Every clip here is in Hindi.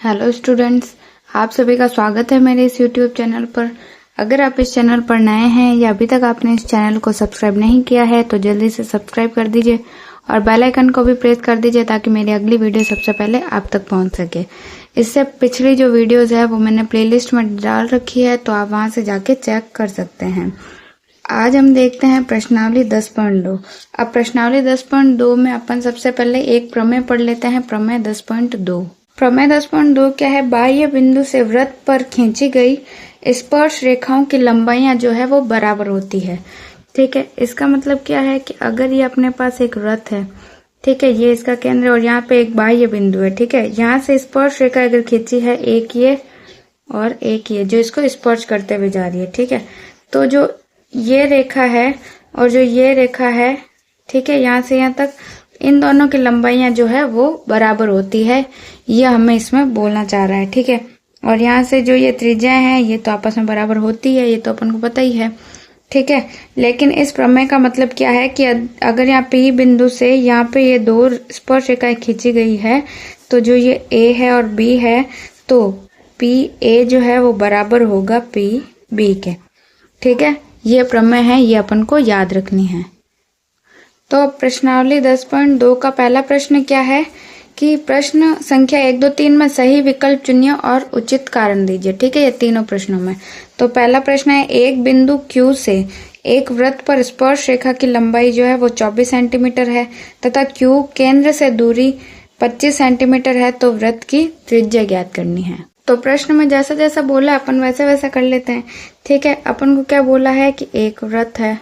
हेलो स्टूडेंट्स, आप सभी का स्वागत है मेरे इस यूट्यूब चैनल पर। अगर आप इस चैनल पर नए हैं या अभी तक आपने इस चैनल को सब्सक्राइब नहीं किया है तो जल्दी से सब्सक्राइब कर दीजिए और बेल आइकन को भी प्रेस कर दीजिए ताकि मेरी अगली वीडियो सबसे पहले आप तक पहुंच सके। इससे पिछली जो वीडियोज है वो मैंने प्लेलिस्ट में डाल रखी है, तो आप वहां से जाके चेक कर सकते हैं। आज हम देखते हैं प्रश्नावली 10.2। अब प्रश्नावली 10.2 में अपन सबसे पहले एक प्रमेय पढ़ लेते हैं। प्रमेय 10.2। प्रमेय 10.2 क्या है? बाह्य बिंदु से वृत्त पर खींची गई स्पर्श रेखाओं की लंबाइयां जो है वो बराबर होती है। ठीक है, इसका मतलब क्या है कि अगर ये अपने पास एक वृत्त है, ठीक है, ये इसका केंद्र और यहाँ पे एक बाह्य बिंदु है, ठीक है, यहाँ से स्पर्श रेखा अगर खींची है, एक ये और एक ये जो इसको स्पर्श करते हुए जा रही है, ठीक है, तो जो ये रेखा है और जो ये रेखा है, ठीक है, यहाँ से यहाँ तक इन दोनों की लंबाइयां जो है वो बराबर होती है, ये हमें इसमें बोलना चाह रहा है। ठीक है, और यहाँ से जो ये त्रिज्या है ये तो आपस में बराबर होती है, ये तो अपन को पता ही है। ठीक है, लेकिन इस प्रमेय का मतलब क्या है कि अगर यहाँ P बिंदु से यहाँ पे ये दो स्पर्श रेखाएं खींची गई है, तो जो ये A है और B है, तो PA जो है वो बराबर होगा PB के। ठीक है, ये प्रमेय है, ये अपन को याद रखनी है। तो प्रश्नावली 10.2 का पहला प्रश्न क्या है कि प्रश्न संख्या 1, 2, 3 में सही विकल्प चुनिए और उचित कारण दीजिए। ठीक है, ये तीनों प्रश्नों में। तो पहला प्रश्न है, एक बिंदु Q से एक वृत्त पर स्पर्श रेखा की लंबाई जो है वो 24 सेंटीमीटर है तथा Q केंद्र से दूरी 25 सेंटीमीटर है, तो वृत्त की त्रिज्या ज्ञात करनी है। तो प्रश्न में जैसा जैसा बोला अपन वैसे वैसा कर लेते हैं। ठीक है, अपन को क्या बोला है कि एक वृत्त है,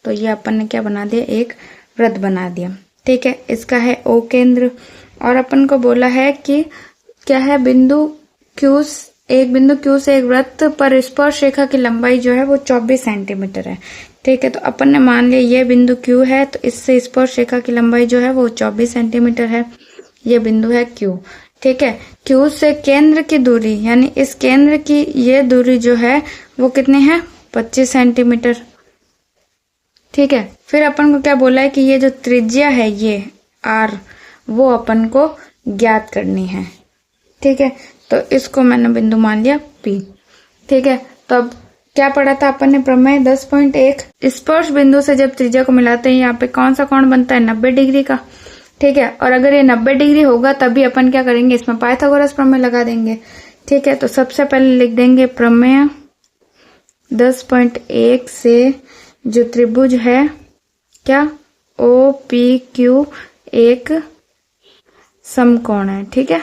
तो ये अपन ने क्या बना दिया, एक वृत्त बना दिया। ठीक है, इसका है O केंद्र और अपन को बोला है कि क्या है, एक बिंदु Q से एक वृत्त पर स्पर्श रेखा की लंबाई जो है वो 24 सेंटीमीटर है। ठीक है, तो अपन ने मान लिया ये बिंदु Q है, तो इससे स्पर्श रेखा की लंबाई जो है वो 24 सेंटीमीटर है। ये बिंदु है Q। ठीक है, Q से केंद्र की दूरी यानी इस केंद्र की ये दूरी जो है वो कितनी है, 25 सेंटीमीटर। ठीक है, फिर अपन को क्या बोला है कि ये जो त्रिज्या है ये R, वो अपन को ज्ञात करनी है। ठीक है, तो इसको मैंने बिंदु मान लिया P। ठीक है, तो अब क्या पढ़ा था अपन ने प्रमेय 10.1, स्पर्श बिंदु से जब त्रिज्या को मिलाते हैं यहाँ पे कौन सा कोण बनता है, 90 डिग्री का। ठीक है, और अगर ये 90 डिग्री होगा तभी अपन क्या करेंगे, इसमें पाइथागोरस प्रमेय लगा देंगे। ठीक है, तो सबसे पहले लिख देंगे प्रमेय 10.1 से जो त्रिभुज है क्या, OPQ एक समकोण है। ठीक है,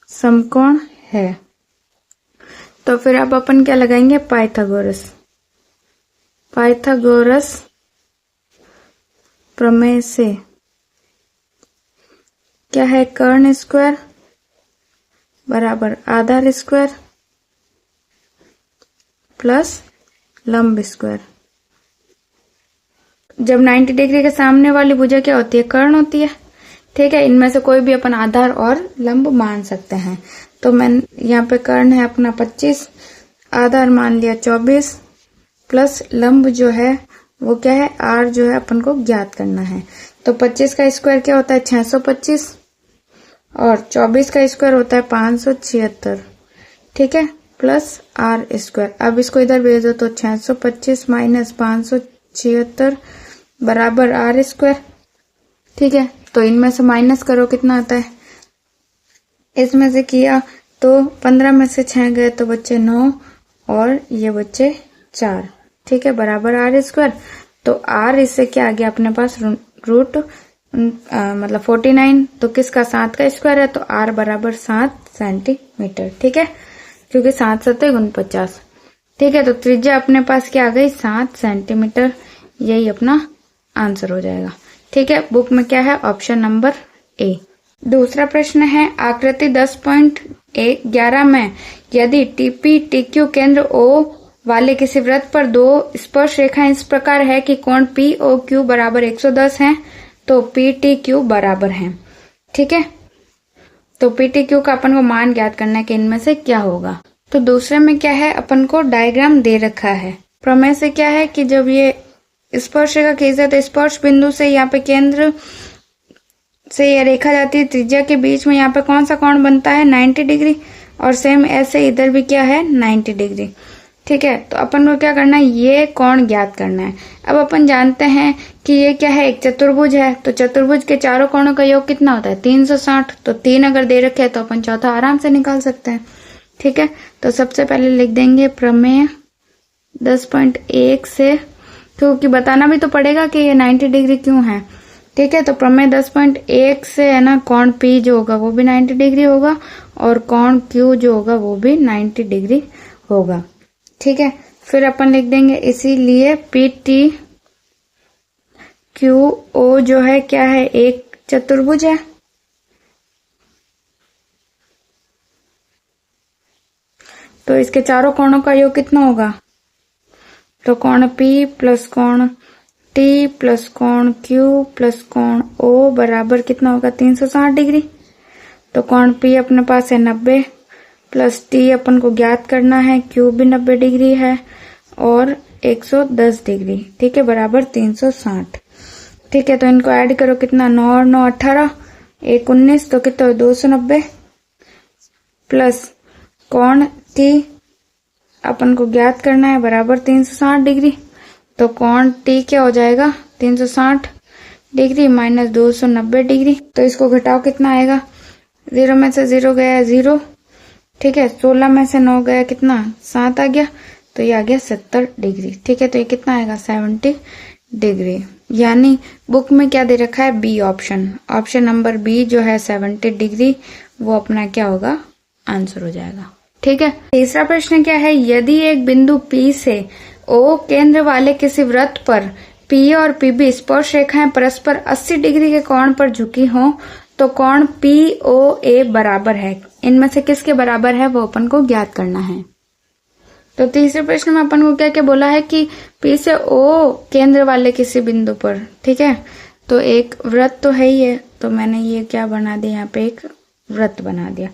समकोण है, तो फिर अब अपन क्या लगाएंगे, पाइथागोरस प्रमेय से क्या है, कर्ण स्क्वायर बराबर आधार स्क्वायर प्लस लंब स्क्वायर। जब 90 डिग्री के सामने वाली भुजा क्या होती है, कर्ण होती है। ठीक है, इनमें से कोई भी अपन आधार और लंब मान सकते हैं। तो मैं यहाँ पे कर्ण है अपना 25, आधार मान लिया 24 प्लस लंब जो है वो क्या है, R जो है अपन को ज्ञात करना है। तो 25 का स्क्वायर क्या होता है, 625 और 24 का स्क्वायर होता है 576। ठीक है, प्लस R स्क्वायर। अब इसको इधर भेज दो तो 625 माइनस 576 बराबर R स्क्वायर। ठीक है, तो इनमें से माइनस करो कितना आता है, इसमें से किया तो 15 में से 6 गए तो बच्चे 9 और ये बच्चे 4। ठीक है, बराबर R स्क्वायर। तो R इससे क्या आ गया अपने पास, रूट मतलब 49, तो किसका, 7 का स्क्वायर है, तो R बराबर 7 सेंटीमीटर। ठीक है, क्योंकि 7 7 49। ठीक है, तो त्रिज्या अपने पास क्या आ गई, 7 सेंटीमीटर। यही अपना आंसर हो जाएगा। ठीक है, बुक में क्या है, ऑप्शन नंबर A। दूसरा प्रश्न है, आकृति 10.11 में यदि TP TQ केंद्र O वाले किसी वृत्त पर दो स्पर्श रेखाएं इस प्रकार है कि कोण POQ बराबर 110 है, तो PTQ बराबर है। ठीक है, तो PTQ का अपन को मान ज्ञात करना है कि इनमें से क्या होगा। तो दूसरे में क्या है, अपन को डायग्राम दे रखा है। प्रमेय से क्या है कि जब ये स्पर्श रेखा खींचे तो स्पर्श बिंदु से यहाँ पे केंद्र से ये रेखा जाती है त्रिज्या के बीच में, यहाँ पे कौन सा कोण बनता है 90 डिग्री, और सेम ऐसे इधर भी क्या है 90 डिग्री। ठीक है, तो अपन को क्या करना है, ये कोण ज्ञात करना है। अब अपन जानते हैं कि ये क्या है, एक चतुर्भुज है, तो चतुर्भुज के चारों कोणों का योग कितना होता है 360, तो 3 अगर दे रखे तो अपन चौथा आराम से निकाल सकते हैं। ठीक है, तो सबसे पहले लिख देंगे प्रमेय 10.1 से, क्योंकि बताना भी तो पड़ेगा कि ये 90 डिग्री क्यों है। ठीक है, तो प्रमेय 10.1 से है ना, कोण P जो होगा वो भी 90 डिग्री होगा, और कोण Q जो होगा वो भी 90 डिग्री होगा। ठीक है, फिर अपन लिख देंगे इसीलिए PT QO जो है क्या है, एक चतुर्भुज है। तो इसके चारों कोणों का योग कितना होगा, तो कोण P प्लस कोण T प्लस कोण Q प्लस कोण O बराबर कितना होगा 360 डिग्री। तो कोण P अपने पास है 90 प्लस T अपन को ज्ञात करना है, Q भी 90 डिग्री है और 110 डिग्री। ठीक है, बराबर 360। ठीक है, तो इनको ऐड करो, कितना 9 और 9 18, 1 19, तो कितना 290 प्लस कोण T अपन को ज्ञात करना है बराबर 360 डिग्री। तो कोण T क्या हो जाएगा 360 डिग्री माइनस 290 डिग्री। तो इसको घटाओ, कितना आएगा, 0 में से 0 गया 0। ठीक है, 16 में से 9 गया कितना 7 आ गया, तो ये आ गया 70 डिग्री। ठीक है, तो ये कितना आएगा 70 डिग्री। यानी बुक में क्या दे रखा है, B option, option number B जो है 70 डिग्री, वो अपना क्या होगा, आंसर हो जाएगा। ठीक है, तीसरा प्रश्न क्या है, यदि एक बिंदु P से O केंद्र वाले किसी वृत्त पर P और PB स्पर्श रेखाएं परस्पर 80 डिग्री के कोण पर झुकी हों तो कोण POA बराबर है, इनमें से किसके बराबर है वो अपन को ज्ञात करना है। तो तीसरे प्रश्न में अपन को क्या क्या बोला है कि P से O केंद्र वाले किसी बिंदु पर, ठीक है, तो एक वृत्त तो है ही है, तो मैंने ये क्या बना दिया, यहाँ पे एक वृत्त बना दिया।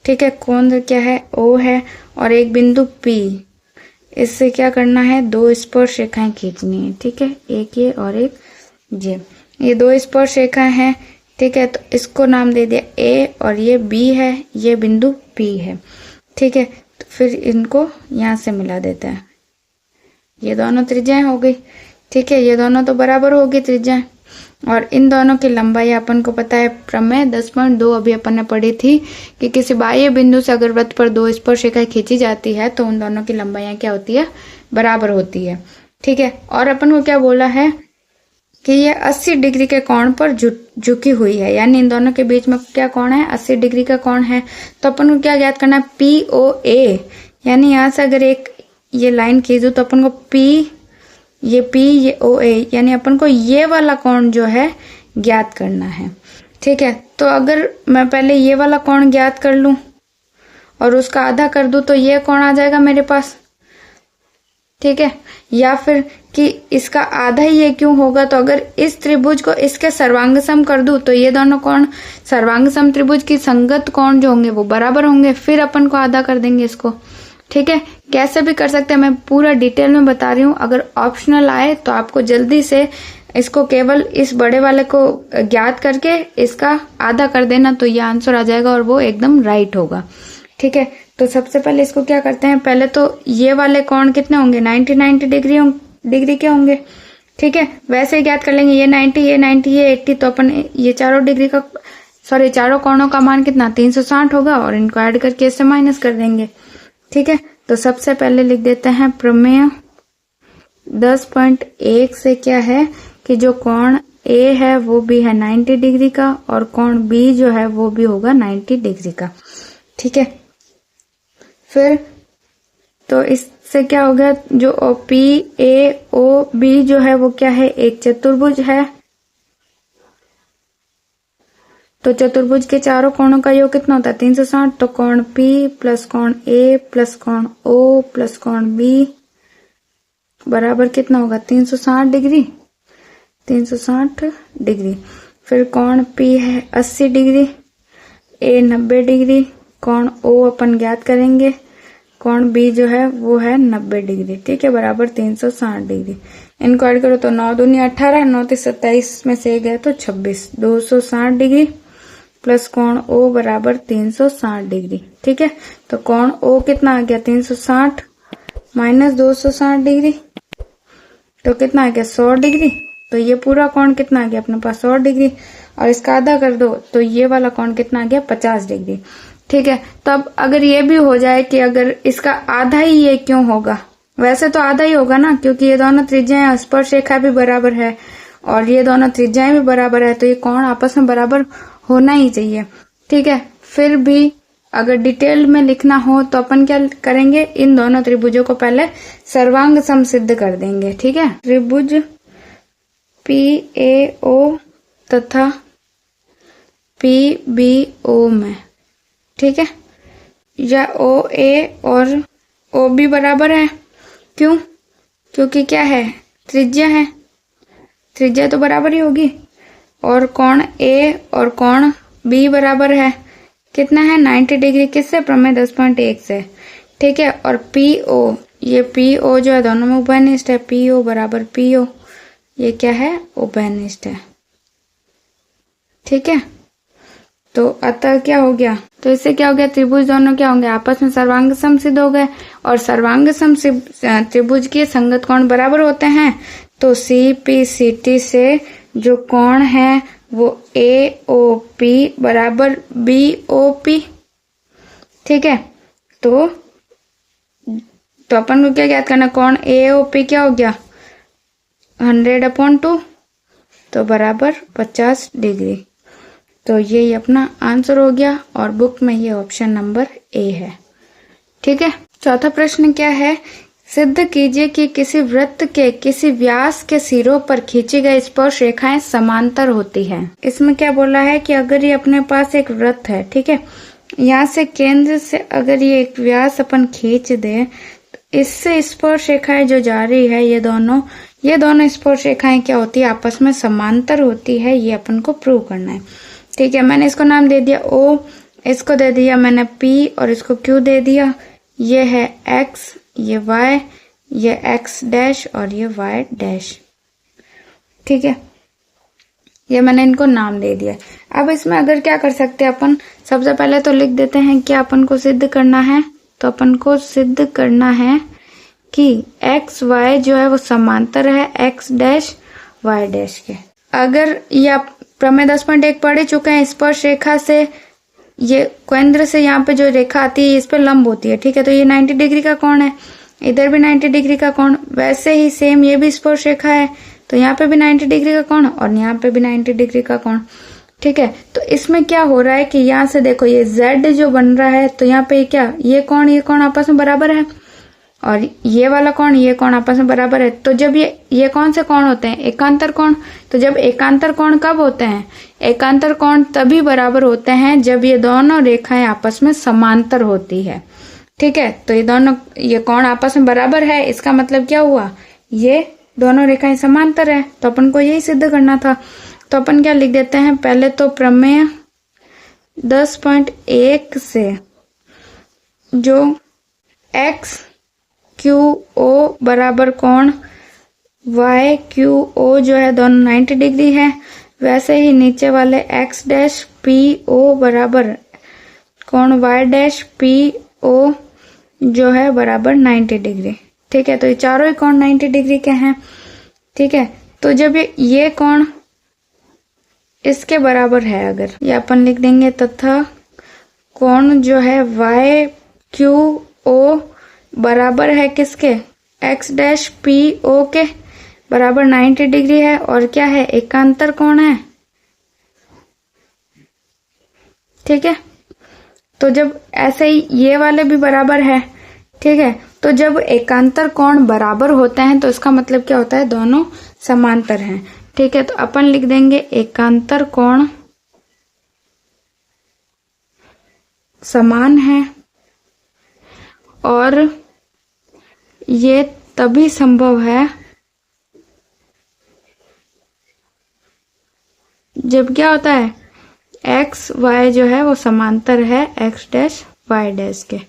ठीक है, कोण क्या है O है, और एक बिंदु P, इससे क्या करना है, 2 स्पर्श रेखाएं खींचनी है। ठीक है, एक ये और एक ये 2 स्पर्श रेखाएं हैं। ठीक है, तो इसको नाम दे दिया A और ये B है, ये बिंदु P है। ठीक है, तो फिर इनको यहाँ से मिला देते हैं, ये दोनों त्रिज्याएं हो गई। ठीक है, ये दोनों तो बराबर होगी त्रिज्याएं, और इन दोनों की लंबाई अपन को पता है, प्रमेय 10.2 अभी अपन ने पढ़ी थी कि किसी बाह्य बिंदु से अगर वृत्त पर 2 स्पर्श रेखाएं खींची जाती है तो उन दोनों की लंबाइयां क्या होती है, बराबर होती है। ठीक है, और अपन को क्या बोला है कि ये 80 डिग्री के कोण पर झुकी हुई है, यानी इन दोनों के बीच में क्या कोण है, 80 डिग्री का कोण है। तो अपन को क्या ज्ञात करना है, POA, यानी यहाँ से अगर एक ये लाइन खींचू तो अपन को ये OA, यानी अपन को ये वाला कोण जो है ज्ञात करना है। ठीक है, तो अगर मैं पहले ये वाला कोण ज्ञात कर लूं और उसका आधा कर दूं तो ये कोण आ जाएगा मेरे पास। ठीक है, या फिर कि इसका आधा ही ये क्यों होगा, तो अगर इस त्रिभुज को इसके सर्वांग सम कर दूं तो ये दोनों कोण सर्वांग सम त्रिभुज की संगत कोण जो होंगे वो बराबर होंगे, फिर अपन को आधा कर देंगे इसको। ठीक है, कैसे भी कर सकते हैं, मैं पूरा डिटेल में बता रही हूँ। अगर ऑप्शनल आए तो आपको जल्दी से इसको केवल इस बड़े वाले को ज्ञात करके इसका आधा कर देना, तो ये आंसर आ जाएगा और वो एकदम राइट होगा। ठीक है, तो सबसे पहले इसको क्या करते हैं, पहले तो ये वाले कोण कितने होंगे, 90 डिग्री के होंगे। ठीक है, वैसे ही ज्ञात कर लेंगे, ये 90, ये 90, ये 80, तो अपन ये चारों कोणों का मान कितना 360 होगा, और इनको ऐड करके इससे माइनस कर देंगे। ठीक है, तो सबसे पहले लिख देते हैं प्रमेय 10.1 से क्या है कि जो कोण A है वो भी है 90 डिग्री का, और कोण B जो है वो भी होगा 90 डिग्री का। ठीक है, फिर तो इससे क्या हो गया, जो PAOB जो है वो क्या है, एक चतुर्भुज है। तो चतुर्भुज के चारों कोणों का योग कितना होता है 360, तो कोण P प्लस कोण A प्लस कोण O प्लस कोण B बराबर कितना होगा 360 डिग्री। 360 डिग्री। फिर कोण P है 80 डिग्री, A 90 डिग्री, कोण O अपन ज्ञात करेंगे, कोण B जो है वो है 90 डिग्री। ठीक है, बराबर 360 डिग्री। इनको ऐड करो तो 9 दूनी 18, 9 3 27 में से गए तो 26, 260 डिग्री प्लस कोण ओ बराबर 360 डिग्री। ठीक है, तो कोण ओ कितना आ गया 360 माइनस 260 डिग्री, तो कितना आ गया 100 डिग्री। तो ये पूरा कोण कितना आ गया अपने पास 100 डिग्री, और इसका आधा कर दो तो ये वाला कोण कितना आ गया 50 डिग्री। ठीक है, तब अगर ये भी हो जाए कि अगर इसका आधा ही ये क्यों होगा, वैसे तो आधा ही होगा ना, क्योंकि ये दोनों त्रिज्याएं स्पर्श रेखा भी बराबर है और ये दोनों त्रिज्याएं भी बराबर है, तो ये कोण आपस में बराबर होना ही चाहिए। ठीक है, फिर भी अगर डिटेल में लिखना हो तो अपन क्या करेंगे, इन दोनों त्रिभुजों को पहले सर्वांग सम सिद्ध कर देंगे। ठीक है, त्रिभुज PAO तथा PBO में, ठीक है, या OA और OB बराबर है। क्यों? क्योंकि क्या है, त्रिज्या है, त्रिज्या तो बराबर ही होगी, और कोण A और कोण B बराबर है, कितना है 90 डिग्री, किससे, प्रमेय 10.1 से। ठीक है, और PO, ये PO जो है दोनों में उभयनिष्ठ है, PO बराबर PO, ये क्या है, उभयनिष्ठ है। ठीक है, तो अतः क्या हो गया, तो इससे क्या हो गया, त्रिभुज दोनों क्या होंगे, आपस में सर्वांग सम सिद्ध हो गए, और सर्वांग सम त्रिभुज के संगत कोण बराबर होते हैं, तो CPCT से जो कोण है वो AOP बराबर BOP। ठीक है, तो अपन को क्या ज्ञात करना, कोण AOP क्या हो गया 100/2, तो बराबर 50 डिग्री। तो यही अपना आंसर हो गया, और बुक में ये ऑप्शन नंबर A है। ठीक है, चौथा प्रश्न क्या है, सिद्ध कीजिए कि किसी वृत्त के किसी व्यास के सिरों पर खींची गई स्पर्श रेखाएं समांतर होती है। इसमें क्या बोला है कि अगर ये अपने पास एक वृत्त है, ठीक है, यहाँ से केंद्र से अगर ये एक व्यास अपन खींच दे, तो इससे स्पर्श रेखाएं जो जा रही है, ये दोनों स्पर्श रेखाएं क्या होती है, आपस में समांतर होती है। ये अपन को प्रूव करना है। ठीक है, मैंने इसको नाम दे दिया O, इसको दे दिया मैंने P और इसको Q दे दिया। ये है X, ये Y, ये X डैश और ये Y डैश। ठीक है, ये मैंने इनको नाम दे दिया। अब इसमें अगर क्या कर सकते हैं अपन, सबसे पहले तो लिख देते हैं क्या अपन को सिद्ध करना है। तो अपन को सिद्ध करना है कि X Y जो है वो समांतर है X डैश Y डैश के। अगर ये प्रमेय 10.1 पढ़ ही चुके हैं, स्पर्श रेखा से ये केंद्र से यहाँ पे जो रेखा आती है इस पे लंब होती है। ठीक है, तो ये 90 डिग्री का कोण है, इधर भी 90 डिग्री का कोण, वैसे ही सेम ये भी स्पर्श रेखा है, तो यहाँ पे भी 90 डिग्री का कोण और यहाँ पे भी 90 डिग्री का कोण। ठीक है, तो इसमें क्या हो रहा है कि यहाँ से देखो ये Z जो बन रहा है, तो यहाँ पे क्या, ये कोण आपस में बराबर है, और ये वाला कोण ये कोण आपस में बराबर है। तो जब ये कौन से कोण होते हैं, एकांतर कोण। तो जब एकांतर कोण कब होते हैं, एकांतर कोण तभी बराबर होते हैं जब ये दोनों रेखाएं आपस में समांतर होती है। ठीक है, तो ये कोण आपस में बराबर है, इसका मतलब क्या हुआ, ये दोनों रेखाएं समांतर है। तो अपन को यही सिद्ध करना था। तो अपन क्या लिख देते हैं, पहले तो प्रमेय 10.1 से जो X QO बराबर कोण Y QO जो है दोनों 90 डिग्री है, वैसे ही नीचे वाले X डैश PO बराबर कोण Y डैश PO जो है बराबर 90 डिग्री। ठीक है, तो ये चारों ही कोण 90 डिग्री के हैं। ठीक है, तो जब ये कोण इसके बराबर है, अगर ये अपन लिख देंगे, तथा कोण जो है Y QO बराबर है किसके, X डैश PO के बराबर 90 डिग्री है, और क्या है, एकांतर कोण है। ठीक है, तो जब ऐसे ही ये वाले भी बराबर है। ठीक है, तो जब एकांतर कोण बराबर होते हैं तो इसका मतलब क्या होता है, दोनों समांतर हैं। ठीक है, तो अपन लिख देंगे एकांतर कोण समान है, और ये तभी संभव है जब क्या होता है, X Y जो है वो समांतर है X डैश Y डैश के।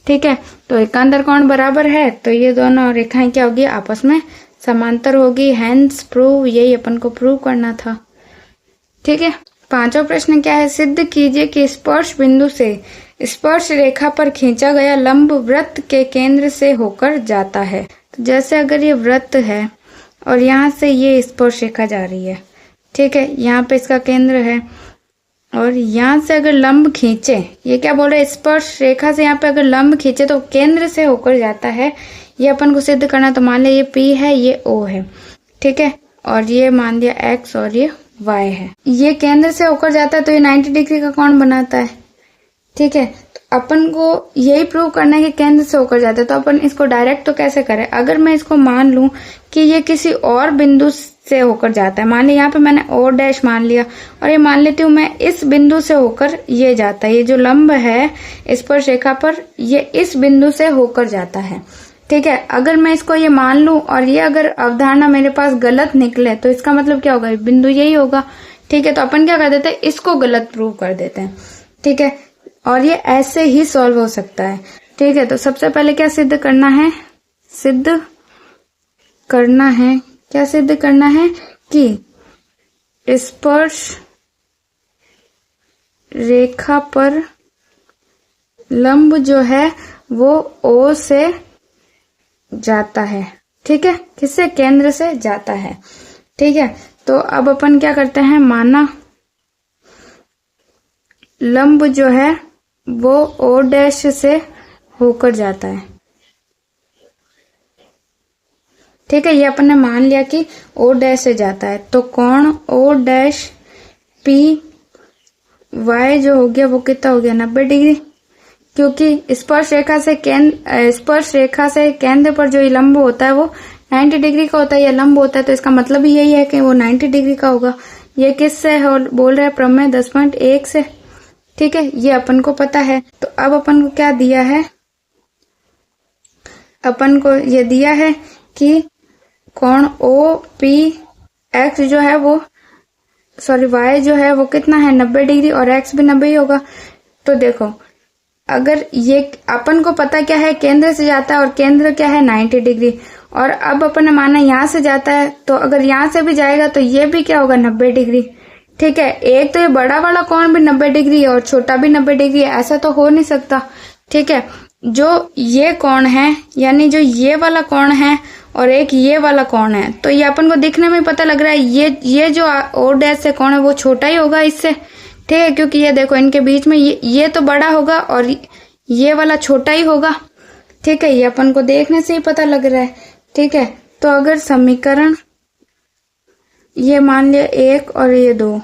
ठीक है, तो एकांतर कोण बराबर है, तो ये दोनों रेखाएं क्या होगी, आपस में समांतर होगी, हैंस प्रूव, यही अपन को प्रूव करना था। ठीक है, पांचवा प्रश्न क्या है, सिद्ध कीजिए कि स्पर्श बिंदु से स्पर्श रेखा पर खींचा गया लंब वृत्त के केंद्र से होकर जाता है। तो जैसे अगर ये वृत्त है और यहाँ से ये स्पर्श रेखा जा रही है, ठीक है, यहाँ पे इसका केंद्र है, और यहाँ से अगर लंब खींचे, ये क्या बोल रहे हैं, स्पर्श रेखा से यहाँ पे अगर लंब खींचे तो केंद्र से होकर जाता है, ये अपन को सिद्ध करना। तो मान लिया ये P है, ये O है, ठीक है, और ये मान लिया X और ये Y है। ये केंद्र से होकर जाता है तो ये 90 डिग्री का कोण बनाता है। ठीक है, तो अपन को यही प्रूव करना है कि केंद्र से होकर जाता है। तो अपन इसको डायरेक्ट तो कैसे करें, अगर मैं इसको मान लूं कि ये किसी और बिंदु से होकर जाता है, मान लिया यहाँ पे मैंने O डैश मान लिया, और ये मान लेती हूँ मैं इस बिंदु से होकर ये जाता है, ये जो लंब है स्पर्श रेखा पर ये इस बिंदु से होकर जाता है। ठीक है, अगर मैं इसको ये मान लूं और ये अगर अवधारणा मेरे पास गलत निकले तो इसका मतलब क्या होगा, बिंदु यही होगा। ठीक है, तो अपन क्या कर देते हैं, इसको गलत प्रूव कर देते हैं। ठीक है, और ये ऐसे ही सॉल्व हो सकता है। ठीक है, तो सबसे पहले क्या सिद्ध करना है, सिद्ध करना है, क्या सिद्ध करना है कि स्पर्श रेखा पर लंब जो है वो O से जाता है। ठीक है, किससे, केंद्र से जाता है। ठीक है, तो अब अपन क्या करते हैं, माना लंब जो है वो O डैश से होकर जाता है। ठीक है, ये अपन ने मान लिया कि O डैश से जाता है, तो कोण O डैश P Y जो हो गया वो कितना हो गया, 90 डिग्री, क्योंकि स्पर्श रेखा से केंद्र पर जो ये लंब होता है वो 90 डिग्री का होता है, ये लंब होता है, तो इसका मतलब ही यही है कि वो 90 डिग्री का होगा। ये किससे है, बोल रहे हैं प्रमेय 10.1 से। ठीक है, ये अपन को पता है। तो अब अपन को क्या दिया है, अपन को ये दिया है कि कोण OPX जो है वो Y जो है वो कितना है, 90 डिग्री, और X भी 90 ही होगा। तो देखो, अगर ये अपन को पता क्या है, केंद्र से जाता है और केंद्र क्या है 90 डिग्री, और अब अपन ने माना यहाँ से जाता है, तो अगर यहाँ से भी जाएगा तो ये भी क्या होगा, 90 डिग्री। ठीक है, एक तो ये बड़ा वाला कोण भी 90 डिग्री है और छोटा भी 90 डिग्री है, ऐसा तो हो नहीं सकता। ठीक है, जो ये कोण है, यानी जो ये वाला कोण है और एक ये वाला कोण है, तो ये अपन को दिखने में पता लग रहा है ये जो O डैश से कोण है वो छोटा ही होगा इससे। ठीक है, क्योंकि ये देखो इनके बीच में ये तो बड़ा होगा और ये वाला छोटा ही होगा। ठीक है, ये अपन को देखने से ही पता लग रहा है। ठीक है, तो अगर समीकरण ये मान लिया 1 और ये 2,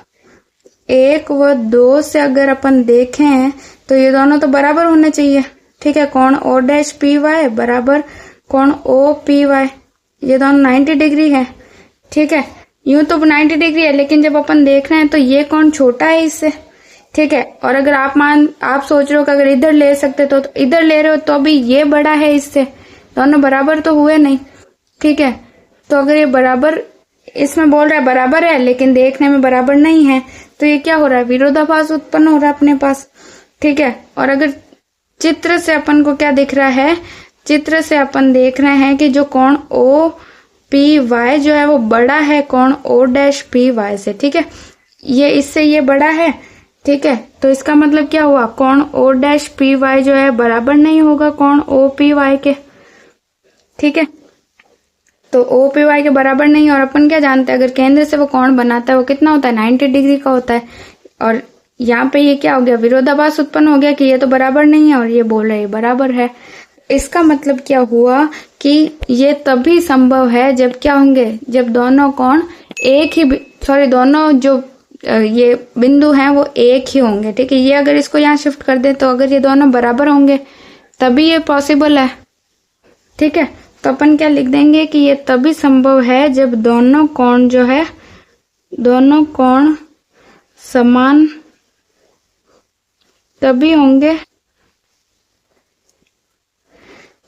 1 व 2 से अगर अपन देखें तो ये दोनों तो बराबर होने चाहिए। ठीक है, कोण O डैश PY बराबर कोण OPY, ये दोनों 90 डिग्री है। ठीक है, यूं तो 90 डिग्री है, लेकिन जब अपन देख रहे हैं तो ये कोण छोटा है इससे। ठीक है, और अगर आप सोच रहे हो कि अगर इधर ले सकते तो इधर ले रहे हो तो भी ये बड़ा है इससे, दोनों बराबर तो हुए नहीं। ठीक है, तो अगर ये बराबर, इसमें बोल रहा है बराबर है लेकिन देखने में बराबर नहीं है, तो ये क्या हो रहा है, विरोधाभास उत्पन्न हो रहा है अपने पास। ठीक है, और अगर चित्र से अपन को क्या दिख रहा है, चित्र से अपन देख रहे हैं कि जो कोण OPY जो है वो बड़ा है कोण O डैश PY से। ठीक है, ये इससे ये बड़ा है। ठीक है, तो इसका मतलब क्या हुआ, कोण O डैश PY जो है बराबर नहीं होगा कोण OPY के। ठीक है, तो OPY के बराबर नहीं, और अपन क्या जानते हैं, अगर केंद्र से वो कोण बनाता है वो कितना होता है, 90 डिग्री का होता है। और यहाँ पे ये क्या हो गया, विरोधाभास उत्पन्न हो गया कि ये तो बराबर नहीं है और ये बोल रहे बराबर है। इसका मतलब क्या हुआ कि ये तभी संभव है जब क्या होंगे, जब दोनों कोण दोनों जो ये बिंदु हैं वो एक ही होंगे। ठीक है, ये अगर इसको यहाँ शिफ्ट कर दे तो अगर ये दोनों बराबर होंगे तभी ये पॉसिबल है। ठीक है, तो अपन क्या लिख देंगे कि ये तभी संभव है जब दोनों कोण जो है, दोनों कोण समान तभी होंगे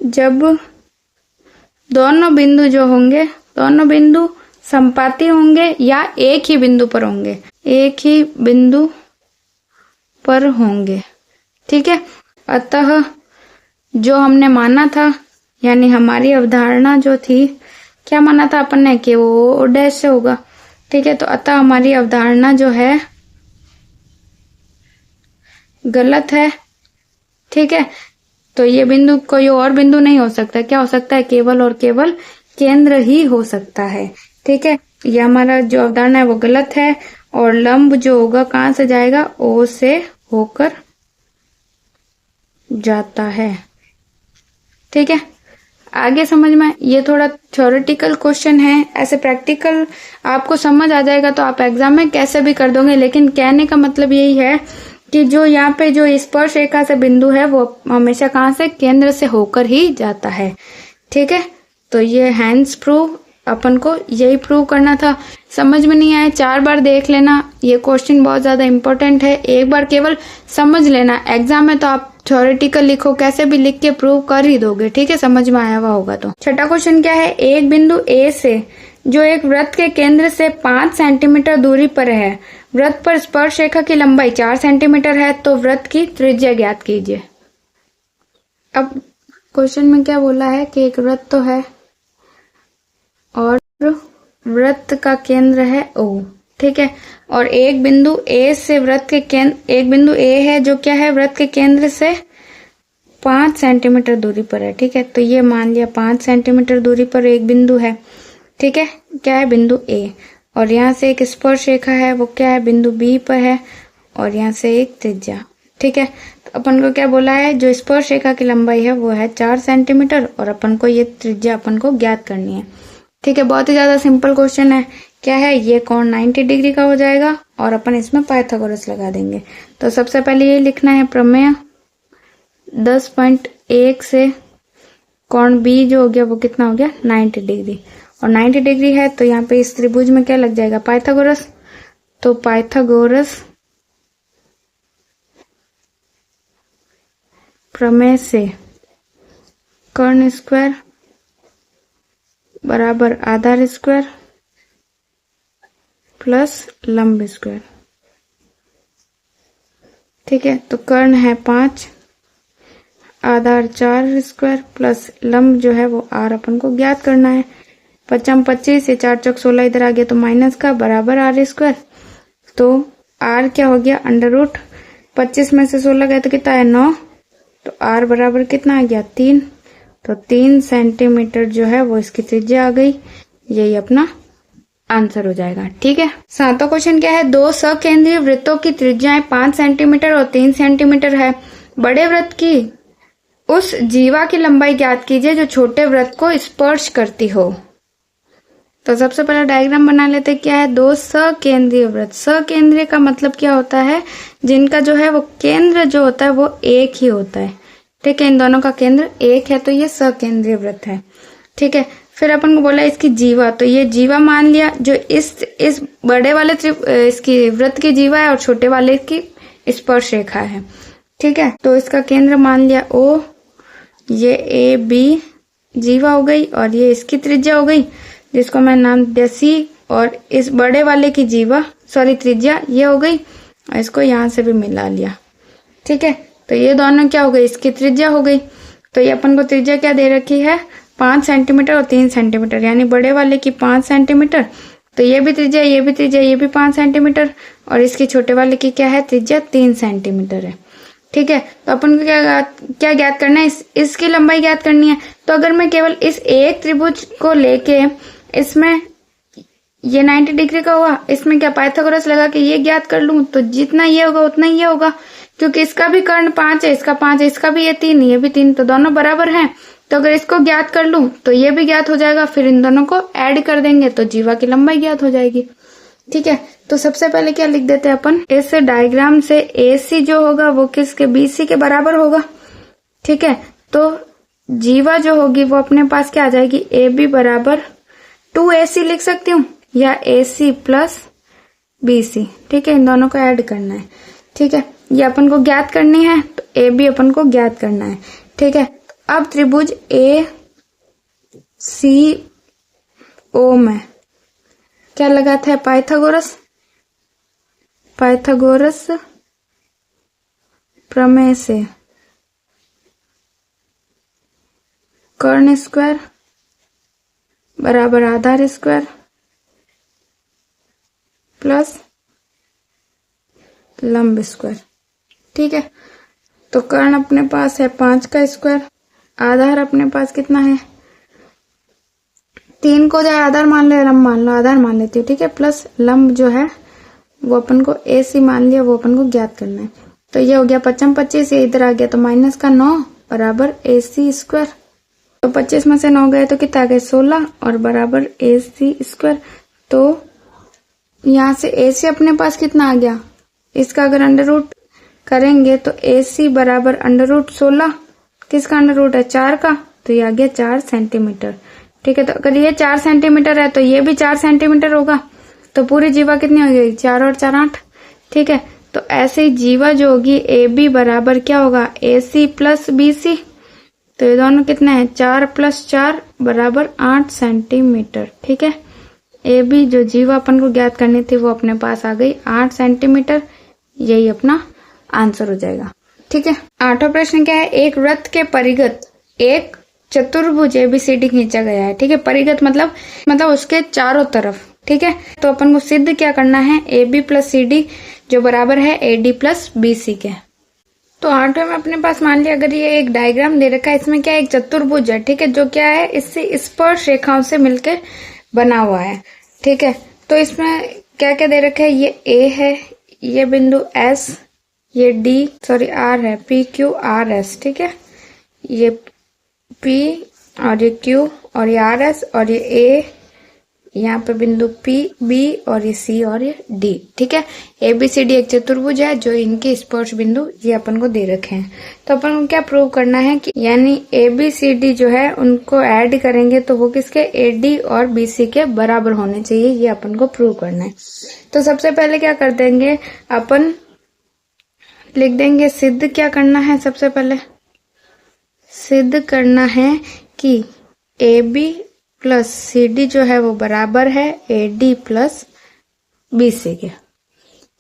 जब दोनों बिंदु जो होंगे, दोनों बिंदु संपाती होंगे या एक ही बिंदु पर होंगे, एक ही बिंदु पर होंगे। ठीक है, अतः जो हमने माना था, यानी हमारी अवधारणा जो थी क्या माना था अपन ने कि वो ओ डैश से होगा। ठीक है, तो अतः हमारी अवधारणा जो है गलत है। ठीक है, तो ये बिंदु कोई और बिंदु नहीं हो सकता। क्या हो सकता है? केवल और केवल केंद्र ही हो सकता है। ठीक है, ये हमारा जो अवधारणा है वो गलत है। और लंब जो होगा कहां से जाएगा? ओ से होकर जाता है। ठीक है, आगे समझ में। ये थोड़ा थ्योरेटिकल क्वेश्चन है, ऐसे प्रैक्टिकल आपको समझ आ जाएगा तो आप एग्जाम में कैसे भी कर दोगे। लेकिन कहने का मतलब यही है कि जो यहाँ पे जो स्पर्श रेखा से बिंदु है वो हमेशा कहाँ से? केंद्र से होकर ही जाता है। ठीक है, तो ये हैंस प्रूव अपन को यही प्रूव करना था। समझ में नहीं आया 4 बार देख लेना, ये क्वेश्चन बहुत ज्यादा इंपॉर्टेंट है। एक बार केवल समझ लेना, एग्जाम में तो आप थ्योरेटिकल लिखो, कैसे भी लिख के प्रूव कर ही दोगे। ठीक है, समझ में आया हुआ होगा तो। छठा क्वेश्चन क्या है? एक बिंदु ए से जो एक वृत्त के केंद्र से 5 सेंटीमीटर दूरी पर है, वृत्त पर स्पर्श रेखा की लंबाई 4 सेंटीमीटर है, तो वृत्त की त्रिज्या ज्ञात कीजिए। अब क्वेश्चन में क्या बोला है कि एक वृत्त तो है और वृत्त का केंद्र है O। ठीक है, और एक बिंदु ए से वृत्त के केंद्र, एक बिंदु ए है जो क्या है? वृत्त के केंद्र से 5 सेंटीमीटर दूरी पर है। ठीक है, तो ये मान लिया 5 सेंटीमीटर दूरी पर एक बिंदु है। ठीक है, क्या है? बिंदु ए। और यहाँ से एक स्पर्श रेखा है, वो क्या है? बिंदु बी पर है। और यहाँ से एक त्रिज्या। ठीक है, तो अपन को क्या बोला है? जो स्पर्श रेखा की लंबाई है वो है 4 सेंटीमीटर और अपन को ये त्रिज्या अपन को ज्ञात करनी है। ठीक है, बहुत ही ज्यादा सिंपल क्वेश्चन है। क्या है? ये कोण 90 डिग्री का हो जाएगा और अपन इसमें पाइथागोरस लगा देंगे। तो सबसे पहले ये लिखना है प्रमेय 10.1 से कोण बी जो हो गया वो कितना हो गया? 90 डिग्री। और 90 डिग्री है तो यहाँ पे इस त्रिभुज में क्या लग जाएगा? पाइथागोरस। तो पाइथागोरस प्रमेय से कर्ण स्क्वायर बराबर आधार स्क्वायर प्लस लंब स्क्वायर। ठीक है, तो कर्ण है 5, आधार 4 स्क्वायर प्लस लंब जो है वो r अपन को ज्ञात करना है। 25 से 4 चौक 16 इधर आ गया तो माइनस का बराबर r स्क्वायर। तो r क्या हो गया? अंडर रूट 25 में से 16 गया तो कितना है? 9। तो r बराबर कितना आ गया? 3। तो 3 सेंटीमीटर जो है वो इसकी त्रिज्या आ गई। यही अपना आंसर हो जाएगा। ठीक है, 7वां क्वेश्चन क्या है? 2 सकेंद्रीय वृत्तों की त्रिज्याएं 5 सेंटीमीटर और 3 सेंटीमीटर है। बड़े वृत्त की उस जीवा की लंबाई ज्ञात कीजिए जो छोटे वृत्त को स्पर्श करती हो। तो सबसे पहले डायग्राम बना लेते हैं। क्या है? 2 सकेंद्रीय वृत्त। सकेंद्रीय का मतलब क्या होता है? जिनका जो है वो केंद्र जो होता है वो एक ही होता है। ठीक है, इन दोनों का केंद्र एक है तो ये सकेंद्रीय वृत्त है। ठीक है, फिर अपन को बोला इसकी जीवा, तो ये जीवा मान लिया जो इस बड़े वाले इसकी वृत्त की जीवा है और छोटे वाले की स्पर्श रेखा है। ठीक है, तो इसका केंद्र मान लिया O, ये ए बी जीवा हो गई और ये इसकी त्रिज्या हो गई जिसको मैं नाम दिया C, और इस बड़े वाले की जीवा त्रिज्या ये हो गई और इसको यहाँ से भी मिला लिया। ठीक है, तो ये दोनों क्या हो गई? इसकी त्रिज्या हो गई। तो ये अपन को त्रिज्या क्या दे रखी है? 5 सेंटीमीटर और 3 सेंटीमीटर, यानी बड़े वाले की 5 सेंटीमीटर, तो ये भी त्रिज्या, ये भी त्रिज्या, ये भी 5 सेंटीमीटर, और इसकी छोटे वाले की क्या है? त्रिज्या 3 सेंटीमीटर है। ठीक है, तो अपन को क्या ज्ञात करना है? इसकी लंबाई ज्ञात करनी है। तो अगर मैं केवल इस एक त्रिभुज को लेके इसमें ये 90 डिग्री का हुआ, इसमें क्या पाइथागोरस लगा के ये ज्ञात कर लूं तो जितना ये होगा उतना ही ये होगा, क्योंकि इसका भी कर्ण 5 है, इसका 5 है, इसका भी ये 3, ये भी 3, तो दोनों बराबर हैं। तो अगर इसको ज्ञात कर लूं तो ये भी ज्ञात हो जाएगा, फिर इन दोनों को ऐड कर देंगे तो जीवा की लंबाई ज्ञात हो जाएगी। ठीक है, तो सबसे पहले क्या लिख देते हैं अपन? इस डायग्राम से AC जो होगा वो किसके? BC के बराबर होगा। ठीक है, तो जीवा जो होगी वो अपने पास क्या आ जाएगी? AB बराबर 2AC लिख सकती हूँ, या AC प्लस BC। ठीक है, इन दोनों को ऐड करना है। ठीक है, ये अपन को ज्ञात करनी है तो AB अपन को ज्ञात करना है। ठीक है, अब त्रिभुज ACO में क्या लगाता है? पाइथागोरस। पाइथागोरस प्रमेय से कर्ण स्क्वायर बराबर आधार स्क्वायर प्लस लंब स्क्वायर। ठीक है, तो कर्ण अपने पास है 5 का स्क्वायर, आधार अपने पास कितना है 3 को चाहे आधार मान लो या लंब मान लो, आधार मान लेती हूँ। ठीक है, प्लस लंब जो है वो अपन को AC मान लिया, वो अपन को ज्ञात करना है। तो ये हो गया 55 25, ये इधर आ गया तो माइनस का 9 बराबर AC स्क्वायर। तो 25 में से 9 गए तो कितना आ गया 16 और बराबर AC स्क्वायर। तो यहाँ से AC अपने पास कितना आ गया, इसका अगर अंडर रूट करेंगे तो AC बराबर अंडर रूट 16, किसका अंडर रूट है 4 का, तो ये आ गया 4 सेंटीमीटर। ठीक है, तो अगर ये 4 सेंटीमीटर है तो ये भी 4 सेंटीमीटर होगा, तो पूरी जीवा कितनी हो गई 4 और 4 8। ठीक है, तो ऐसे ही जीवा जो होगी AB बराबर क्या होगा AC प्लस BC, तो ये दोनों कितने हैं 4 + 4 बराबर 8 सेंटीमीटर। ठीक है, AB जो जीवा अपन को ज्ञात करनी थी वो अपने पास आ गई 8 सेंटीमीटर, यही अपना आंसर हो जाएगा। ठीक है, 8वां प्रश्न क्या है, एक वृत्त के परिघत एक चतुर्भुज ABCD खींचा गया है। ठीक है, परिघत मतलब उसके चारों तरफ। ठीक है, तो अपन को सिद्ध क्या करना है, AB प्लस CD जो बराबर है AD प्लस BC के। तो 8वें में अपने पास मान लिया, अगर ये एक डायग्राम दे रखा है, इसमें क्या है एक चतुर्भुज है। ठीक है, जो क्या है इससे स्पर्श रेखाओं से मिलकर बना हुआ है। ठीक है, तो इसमें क्या क्या दे रखा है, ये A है, ये बिंदु S, ये R है, PQRS। ठीक है, ये P और ये Q और ये RS और ये A, यहाँ पे बिंदु P B और ये C और ये D। ठीक है, ABCD एक चतुर्भुज है, जो इनके स्पर्श बिंदु ये अपन को दे रखे हैं। तो अपन को क्या प्रूव करना है कि यानी ABCD जो है उनको ऐड करेंगे तो वो किसके AD और BC के बराबर होने चाहिए, ये अपन को प्रूव करना है। तो सबसे पहले क्या कर देंगे, अपन लिख देंगे सिद्ध क्या करना है, सबसे पहले सिद्ध करना है कि AB प्लस CD जो है वो बराबर है AD प्लस BC के।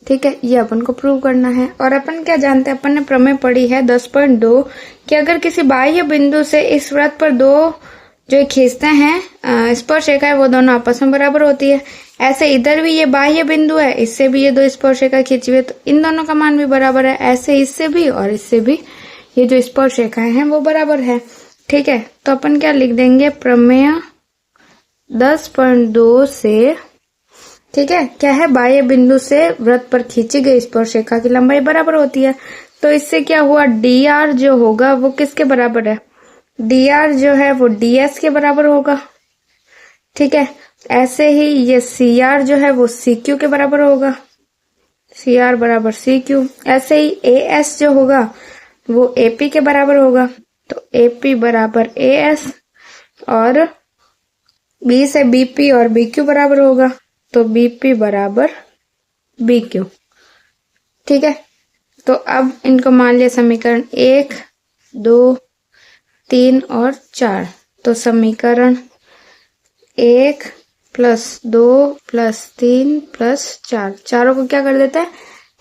ठीक है, ये अपन को प्रूव करना है। और अपन क्या जानते हैं, अपन ने प्रमेय पढ़ी है 10.2 कि अगर किसी बाह्य बिंदु से इस वृत्त पर दो जो खींचते हैं स्पर्श रेखा है वो दोनों आपस में बराबर होती है। ऐसे इधर भी ये बाह्य बिंदु है, इससे भी ये दो स्पर्श रेखा खींची हुई है, तो इन दोनों का मान भी बराबर है। ऐसे इससे भी और इससे भी ये जो स्पर्श रेखाएं हैं वो बराबर है। ठीक है, तो अपन क्या लिख देंगे, प्रमेय 10.2 से, ठीक है, क्या है बाह्य बिंदु से वृत्त पर खींची गई स्पर्श रेखा की लंबाई बराबर होती है। तो इससे क्या हुआ, DR जो होगा वो किसके बराबर है, DR जो है वो DS के बराबर होगा। ठीक है, ऐसे ही ये CR जो है वो CQ के बराबर होगा, CR बराबर CQ। ऐसे ही AS जो होगा वो AP के बराबर होगा, तो AP बराबर AS। और B से BP और BQ बराबर होगा, तो BP बराबर BQ। ठीक है, तो अब इनको मान लिया समीकरण 1 2 3 और 4। तो समीकरण 1 + 2 + 3 + 4, चारों को क्या कर देते हैं,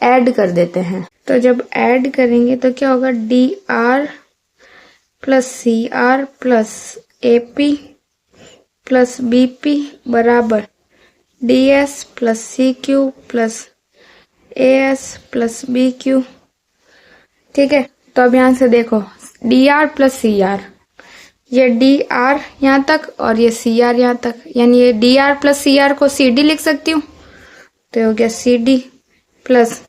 ऐड कर देते हैं। तो जब ऐड करेंगे तो क्या होगा, DR + CR + AP + BP बराबर DS + CQ + AS + BQ। ठीक है, तो अब यहां से देखो DR + CR, ये DR यहाँ तक और ये CR यहाँ तक, यानी ये DR + CR को CD लिख सकती हूँ, तो हो गया CD plus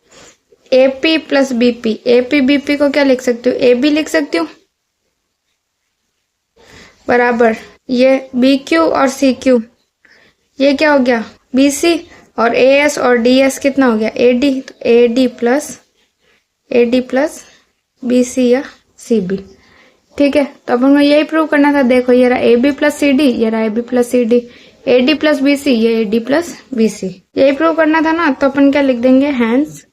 AP + BP, AP BP को क्या लिख सकती हूँ, AB लिख सकती हूँ, बराबर ये BQ और CQ, ये क्या हो गया BC, और AS और DS कितना हो गया AD, तो AD प्लस BC या CB। ठीक है, तो अपन को यही प्रूव करना था। देखो ये रहा AB + CD, ये रहा AB + CD, AD + BC, ये AD + BC, यही प्रूव करना था ना। तो अपन क्या लिख देंगे, हैंस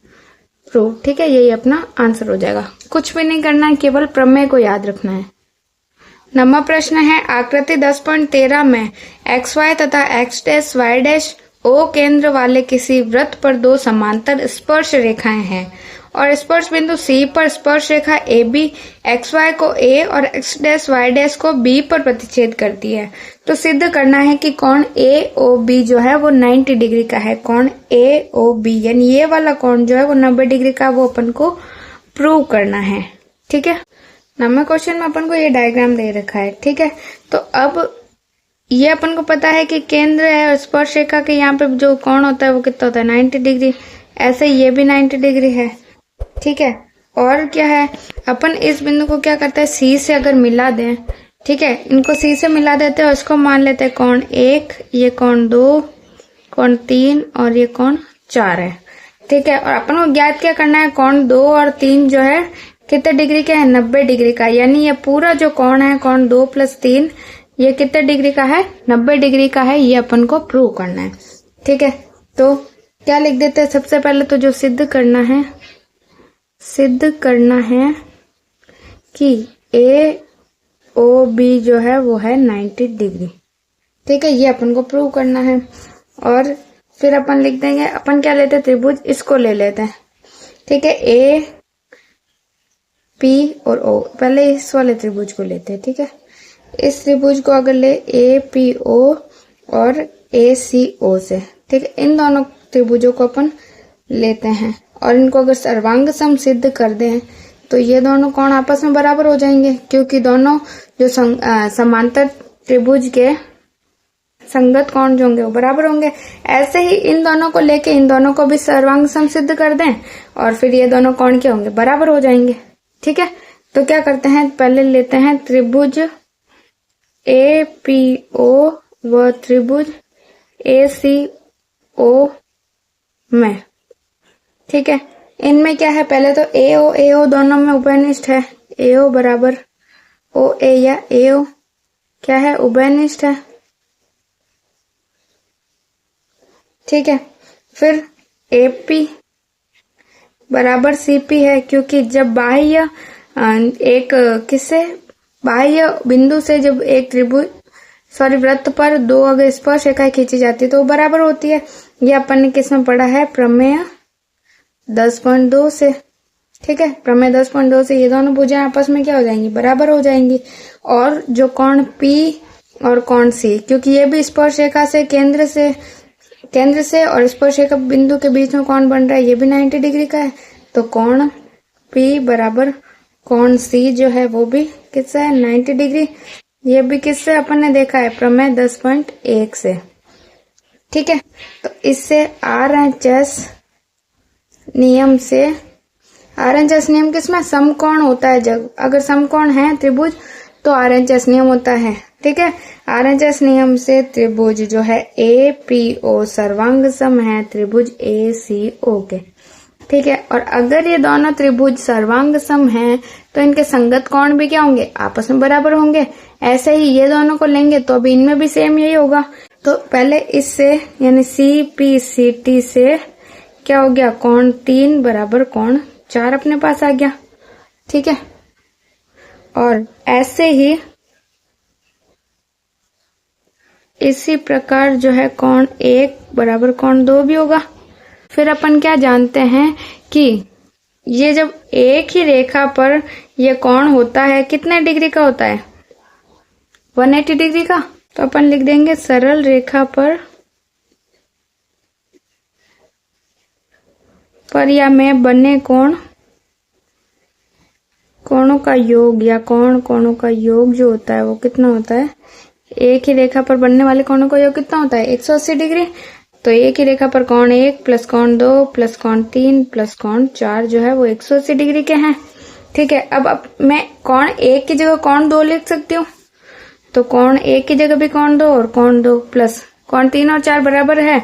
प्रूव। ठीक है, यही अपना आंसर हो जाएगा। कुछ भी नहीं करना है, केवल प्रमेय को याद रखना है। 9वां प्रश्न है, आकृति 10.13 में XY तथा X' Y' O केंद्र वाले किसी वृत्त पर दो समांतर स्पर्श रेखाएं हैं और स्पर्श बिंदु सी पर स्पर्श रेखा ए बी एक्स वाई को ए और एक्स डैश वाई डैश को बी पर प्रतिच्छेद करती है। तो सिद्ध करना है कि कोण ए ओ बी जो है वो 90 डिग्री का है। कोण ए ओ बी यानी ये वाला कोण जो है वो 90 डिग्री का, वो अपन को प्रूव करना है। ठीक है, नंबर क्वेश्चन में अपन को ये डायग्राम दे रखा है। ठीक है, तो अब ये अपन को पता है कि केंद्र है और स्पर्श रेखा के यहाँ पे जो कोण होता है वो कितना होता है 90 डिग्री। ऐसे ये भी 90 डिग्री है। ठीक है, और क्या है, अपन इस बिंदु को क्या करते हैं सी से अगर मिला दें, ठीक है, इनको सी से मिला देते हैं और इसको मान लेते हैं कोण 1, ये कोण 2, कोण 3 और ये कोण 4 है। ठीक है, और अपन को ज्ञात क्या करना है, कोण 2 और 3 जो है कितने डिग्री का है 90 डिग्री का। यानी ये पूरा जो कोण है कोण 2 + 3 ये कितने डिग्री का है 90 डिग्री का है। ये अपन को प्रूव करना है। ठीक है, तो क्या लिख देते हैं, सबसे पहले तो जो सिद्ध करना है कि ए ओ बी जो है वो है 90 डिग्री। ठीक है, ये अपन को प्रूव करना है। और फिर अपन लिख देंगे, अपन क्या लेते हैं त्रिभुज, इसको ले लेते हैं। ठीक है, ए पी और ओ, पहले इस वाले त्रिभुज को लेते हैं। ठीक है, इस त्रिभुज को अगर ले ए पी ओ और ए सी ओ से, ठीक है, इन दोनों त्रिभुजों को अपन लेते हैं और इनको अगर सर्वांग सम सिद्ध कर दें तो ये दोनों कोण आपस में बराबर हो जाएंगे, क्योंकि दोनों जो समांतर त्रिभुज के संगत कोण जो होंगे वो बराबर होंगे। ऐसे ही इन दोनों को लेके इन दोनों को भी सर्वांग सम सिद्ध कर दें और फिर ये दोनों कोण क्या होंगे, बराबर हो जाएंगे। ठीक है, तो क्या करते हैं, पहले लेते हैं त्रिभुज ए पी ओ व त्रिभुज ए सी ओ में। ठीक है, इनमें क्या है, पहले तो ए ओ दोनों में उभयनिष्ठ है। ए ओ बराबर ओ ए या ए ओ क्या है, उभयनिष्ठ है। ठीक है, फिर ए पी बराबर सी पी है, क्योंकि जब बाह्य बाह्य बिंदु से जब एक वृत्त पर दो अगर स्पर्श रेखाएं खींची जाती है तो वो बराबर होती है। ये अपन ने किस में पढ़ा है, प्रमेय 10.2 से। ठीक है, प्रमेय 10.2 से ये दोनों भुजाएं आपस में क्या हो जाएंगी, बराबर हो जाएंगी। और जो कोण P और कोण C, क्योंकि ये भी स्पर्श रेखा से केंद्र से और स्पर्श रेखा बिंदु के बीच में कोण बन रहा है, ये भी 90 डिग्री का है। तो कोण P बराबर कोण C जो है वो भी किससे है, 90 डिग्री। ये भी किससे अपन ने देखा है, प्रमेय 10.1 से। ठीक है, तो इससे RHS नियम किसमें, समकोण होता है। जब अगर समकोण है त्रिभुज तो RHS नियम होता है। ठीक है, RHS नियम से त्रिभुज जो है APO सर्वांग सम है त्रिभुज ACO के। ठीक है, और अगर ये दोनों त्रिभुज सर्वांग सम हैं तो इनके संगत कोण भी क्या होंगे, आपस में बराबर होंगे। ऐसे ही ये दोनों को लेंगे तो अभी इनमें भी सेम यही होगा। तो पहले इससे यानी CPCT से क्या हो गया, कोण 3 बराबर कोण 4 अपने पास आ गया। ठीक है, और ऐसे ही इसी प्रकार जो है कोण 1 बराबर कोण 2 भी होगा। फिर अपन क्या जानते हैं कि ये जब एक ही रेखा पर ये कोण होता है कितने डिग्री का होता है, 180 डिग्री का। तो अपन लिख देंगे सरल रेखा पर या में बने कोणों का योग या कोणों का योग जो होता है वो कितना होता है, एक ही रेखा पर बनने वाले कोणों का योग कितना होता है, 180 डिग्री। तो एक ही रेखा पर कोण 1 प्लस कोण 2 प्लस कोण 3 प्लस कोण 4 जो है वो 180 डिग्री के हैं। ठीक है, अब मैं कोण 1 की जगह कोण 2 लिख सकती हूँ। तो कोण 1 की जगह भी कोण 2 और कोण 2 प्लस कोण 3 और 4 बराबर है,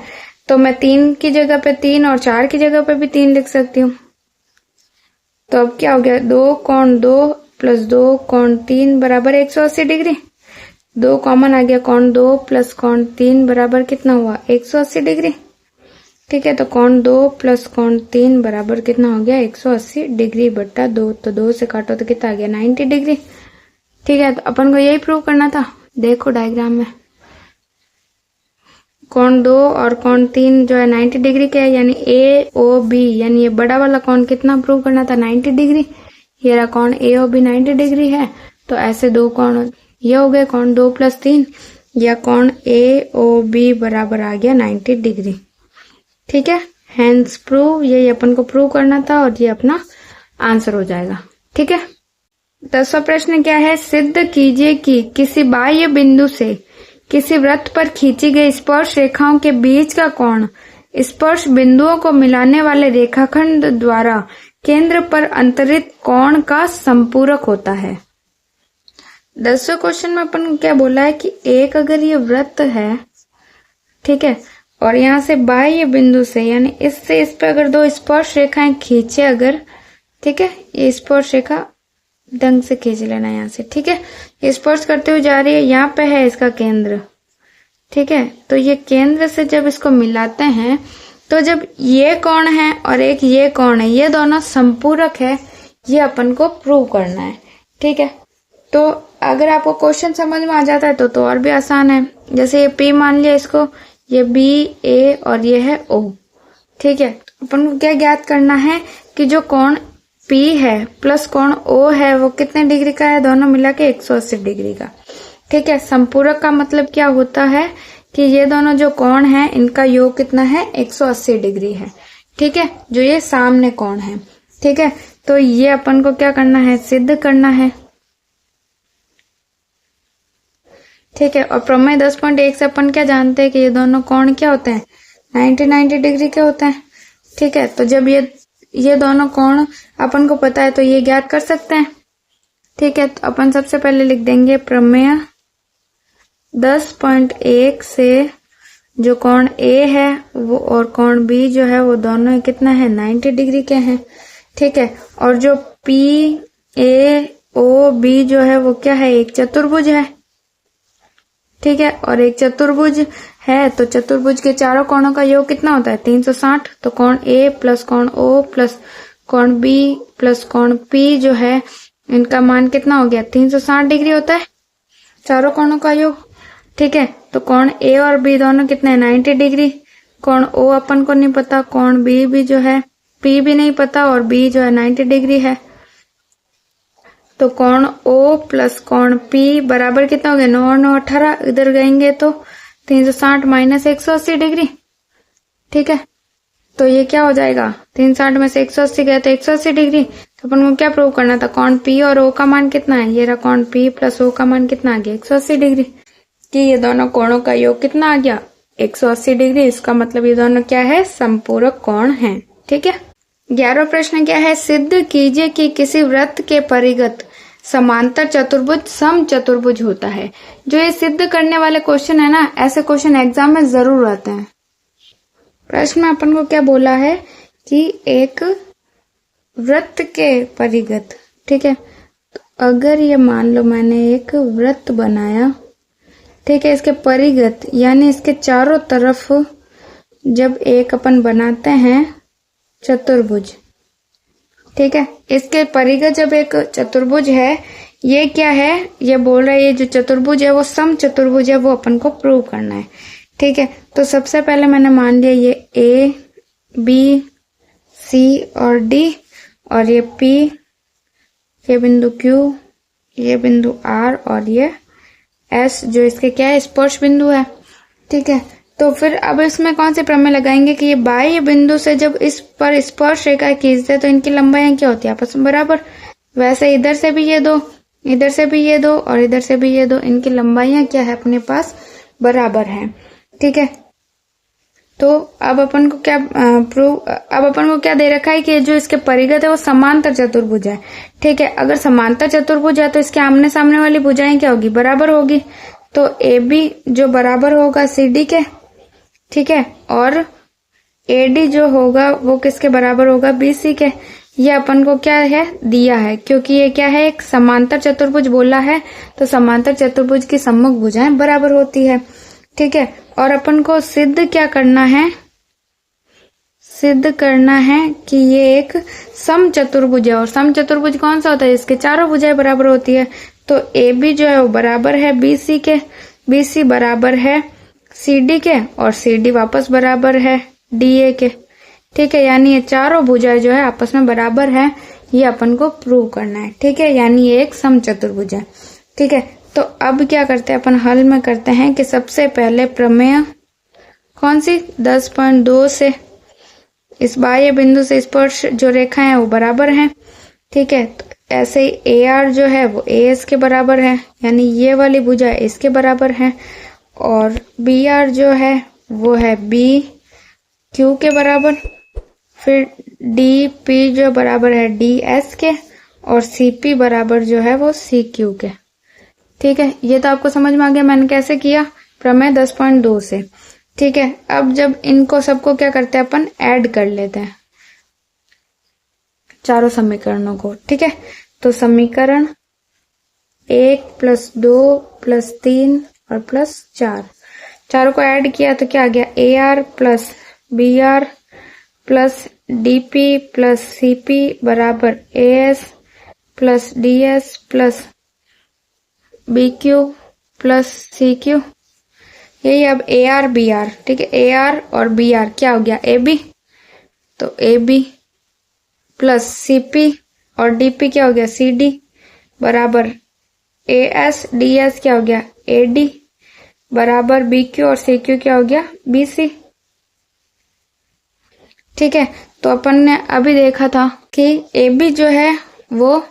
तो मैं 3 की जगह पे 3 और 4 की जगह पे भी 3 लिख सकती हूँ। तो अब क्या हो गया, 2 कोण 2 प्लस 2 कोण 3 बराबर 180 डिग्री। 2 कॉमन आ गया, कोण 2 प्लस कोण 3 बराबर कितना हुआ, 180 डिग्री। ठीक है, तो कोण 2 प्लस कोण 3 बराबर कितना हो गया, 180 डिग्री बट्टा 2। तो 2 से काटो तो कितना आ गया, 90 डिग्री। ठीक है, तो अपन को यही प्रूव करना था। देखो डायग्राम में कोण 2 और कोण 3 जो है 90 डिग्री के है, यानी AOB, यानी ये बड़ा वाला कोण कितना प्रूव करना था, 90 डिग्री। ये रहा कोण AOB 90 डिग्री है। तो ऐसे दो कोण ये हो गए, कोण 2 + 3, या कोण AOB बराबर आ गया 90 डिग्री। ठीक है, हेंस प्रूव, ये अपन को प्रूव करना था और ये अपना आंसर हो जाएगा। ठीक है, 10वां प्रश्न क्या है, सिद्ध कीजिए कि किसी बाह्य बिंदु से किसी वृत्त पर खींची गई स्पर्श रेखाओं के बीच का कोण स्पर्श बिंदुओं को मिलाने वाले रेखाखंड द्वारा केंद्र पर अंतरित कोण का संपूरक होता है। 10वें क्वेश्चन में अपन क्या बोला है कि एक अगर ये वृत्त है, ठीक है, और यहाँ से बाह्य बिंदु से यानी इससे इस पे अगर दो स्पर्श रेखाएं खींचे अगर, ठीक है, ये स्पर्श रेखा ढंग से खींच लेना यहाँ से। ठीक है, ये स्पर्श करते हुए जा रही है, यहाँ पे है इसका केंद्र। ठीक है, तो ये केंद्र से जब इसको मिलाते हैं तो जब ये कोण है और एक ये कोण है, ये दोनों संपूरक है, ये अपन को प्रूव करना है। ठीक है, तो अगर आपको क्वेश्चन समझ में आ जाता है तो और भी आसान है। जैसे ये P मान लिया इसको, ये B, A और ये है O। ठीक है, अपन को क्या ज्ञात करना है कि जो कोण P है प्लस कोण O है वो कितने डिग्री का है, दोनों मिला के 180 डिग्री का। ठीक है, संपूरक का मतलब क्या होता है कि ये दोनों जो कोण है इनका योग कितना है, 180 डिग्री है। ठीक है, जो ये सामने कोण है। ठीक है, तो ये अपन को क्या करना है, सिद्ध करना है। ठीक है, और प्रमेय 10.1 से अपन क्या जानते हैं कि ये दोनों कोण क्या होते हैं, 90 डिग्री के होते हैं। ठीक है, तो जब ये दोनों कोण अपन को पता है तो ये ज्ञात कर सकते हैं। ठीक है, तो अपन सबसे पहले लिख देंगे प्रमेय 10.1 से जो कोण A है वो और कोण B जो है वो दोनों कितना है, 90 डिग्री के हैं। ठीक है, और जो PAOB जो है वो क्या है, एक चतुर्भुज है। ठीक है, और एक चतुर्भुज है तो चतुर्भुज के चारों कोणों का योग कितना होता है, 360। तो कोण A प्लस कोण O प्लस कोण B प्लस कोण P जो है इनका मान कितना हो गया, 360 डिग्री होता है चारों कोणों का योग। ठीक है, तो कोण A और B दोनों कितने हैं, 90 डिग्री। कोण O अपन को नहीं पता, कोण B भी जो है, P भी नहीं पता और B जो है 90 डिग्री है। तो कोण O प्लस कोण P बराबर कितना हो गया, 9 और 9 18, इधर गएंगे तो 360 माइनस 180 डिग्री। ठीक है, तो ये क्या हो जाएगा, 360 में से 180 गया तो 180 डिग्री। तो अपन को क्या प्रूव करना था, कोण P और O का मान कितना है, ये रहा कोण P प्लस O का मान कितना आ गया, 180 डिग्री। कि ये दोनों कोणों का योग कितना आ गया, 180 डिग्री। इसका मतलब ये दोनों क्या है, संपूरक कोण हैं। ठीक है, 11वां प्रश्न क्या है, सिद्ध कीजिए कि किसी वृत्त के परिगत समांतर चतुर्भुज सम चतुर्भुज होता है। जो ये सिद्ध करने वाले क्वेश्चन है ना, ऐसे क्वेश्चन एग्जाम में जरूर आते हैं। प्रश्न में अपन को क्या बोला है कि एक वृत्त के परिगत, ठीक है, तो अगर ये मान लो मैंने एक वृत्त बनाया, ठीक है, इसके परिगत यानी इसके चारों तरफ जब एक अपन बनाते हैं चतुर्भुज, ठीक है, इसके परिगत जब एक चतुर्भुज है, ये क्या है, ये बोल रहा है ये जो चतुर्भुज है वो सम चतुर्भुज है, वो अपन को प्रूव करना है। ठीक है, तो सबसे पहले मैंने मान लिया ये A, B, C और D और ये P, ये बिंदु Q, ये बिंदु R और ये S जो इसके क्या है, स्पर्श बिंदु है। ठीक है, तो फिर अब इसमें कौन से प्रमेय लगाएंगे कि ये बाह्य बिंदु से जब इस पर स्पर्श रेखा खींचते हैं तो इनकी लंबाई क्या होती है, आपस में बराबर। वैसे इधर से भी ये दो, इधर से भी ये दो और इधर से भी ये दो, इनकी लंबाइयां क्या है, अपने पास बराबर है। ठीक है, तो अब अपन को क्या अब अपन को क्या दे रखा है कि जो इसके परिगत है वो समांतर चतुर्भुज है। ठीक है, अगर समांतर चतुर्भुज है तो इसके आमने सामने वाली भुजाएं क्या होगी, बराबर होगी। तो AB जो बराबर होगा CD के, ठीक है, और AD जो होगा वो किसके बराबर होगा, BC के। ये अपन को क्या है, दिया है, क्योंकि ये क्या है, एक समांतर चतुर्भुज बोला है, तो समांतर चतुर्भुज की सम्मुख भुजाएं बराबर होती है। ठीक है, और अपन को सिद्ध क्या करना है, सिद्ध करना है कि ये एक सम चतुर्भुज है। और सम चतुर्भुज कौन सा होता है, इसके चारों भुजाएं बराबर होती है। तो AB जो है वो बराबर है BC के, BC बराबर है CD के और CD वापस बराबर है DA के। ठीक है, यानी ये चारों भुजाएं जो है आपस में बराबर है, ये अपन को प्रूव करना है। ठीक है, यानी ये एक समचतुर्भुज है। ठीक है, तो अब क्या करते हैं अपन हल में करते हैं कि सबसे पहले प्रमेय कौन सी 10.2 से इस बाह्य बिंदु से स्पर्श जो रेखा है वो बराबर है। ठीक है, तो ऐसे ही AR जो है वो AS के बराबर है, यानी ये वाली भुजा इसके बराबर है, और BR जो है वो है BQ के बराबर, फिर DP जो बराबर है DS के, और CP बराबर जो है वो CQ के। ठीक है, ये तो आपको समझ में आ गया मैंने कैसे किया, प्रमेय 10.2 से। ठीक है, अब जब इनको सबको क्या करते हैं अपन ऐड कर लेते हैं चारों समीकरणों को। ठीक है, तो समीकरण 1 + 2 + 3 और +4, चारों को ऐड किया तो क्या आ गया, AR + BR + DP + CP बराबर AS + DS + BQ + CQ। यही अब AR BR, ठीक है, AR और BR क्या हो गया, AB, तो AB + CP और DP क्या हो गया, CD बराबर AS DS क्या हो गया, AD बराबर BQ और CQ क्या हो गया, BC। ठीक है, तो अपन ने अभी देखा था कि AB जो है वो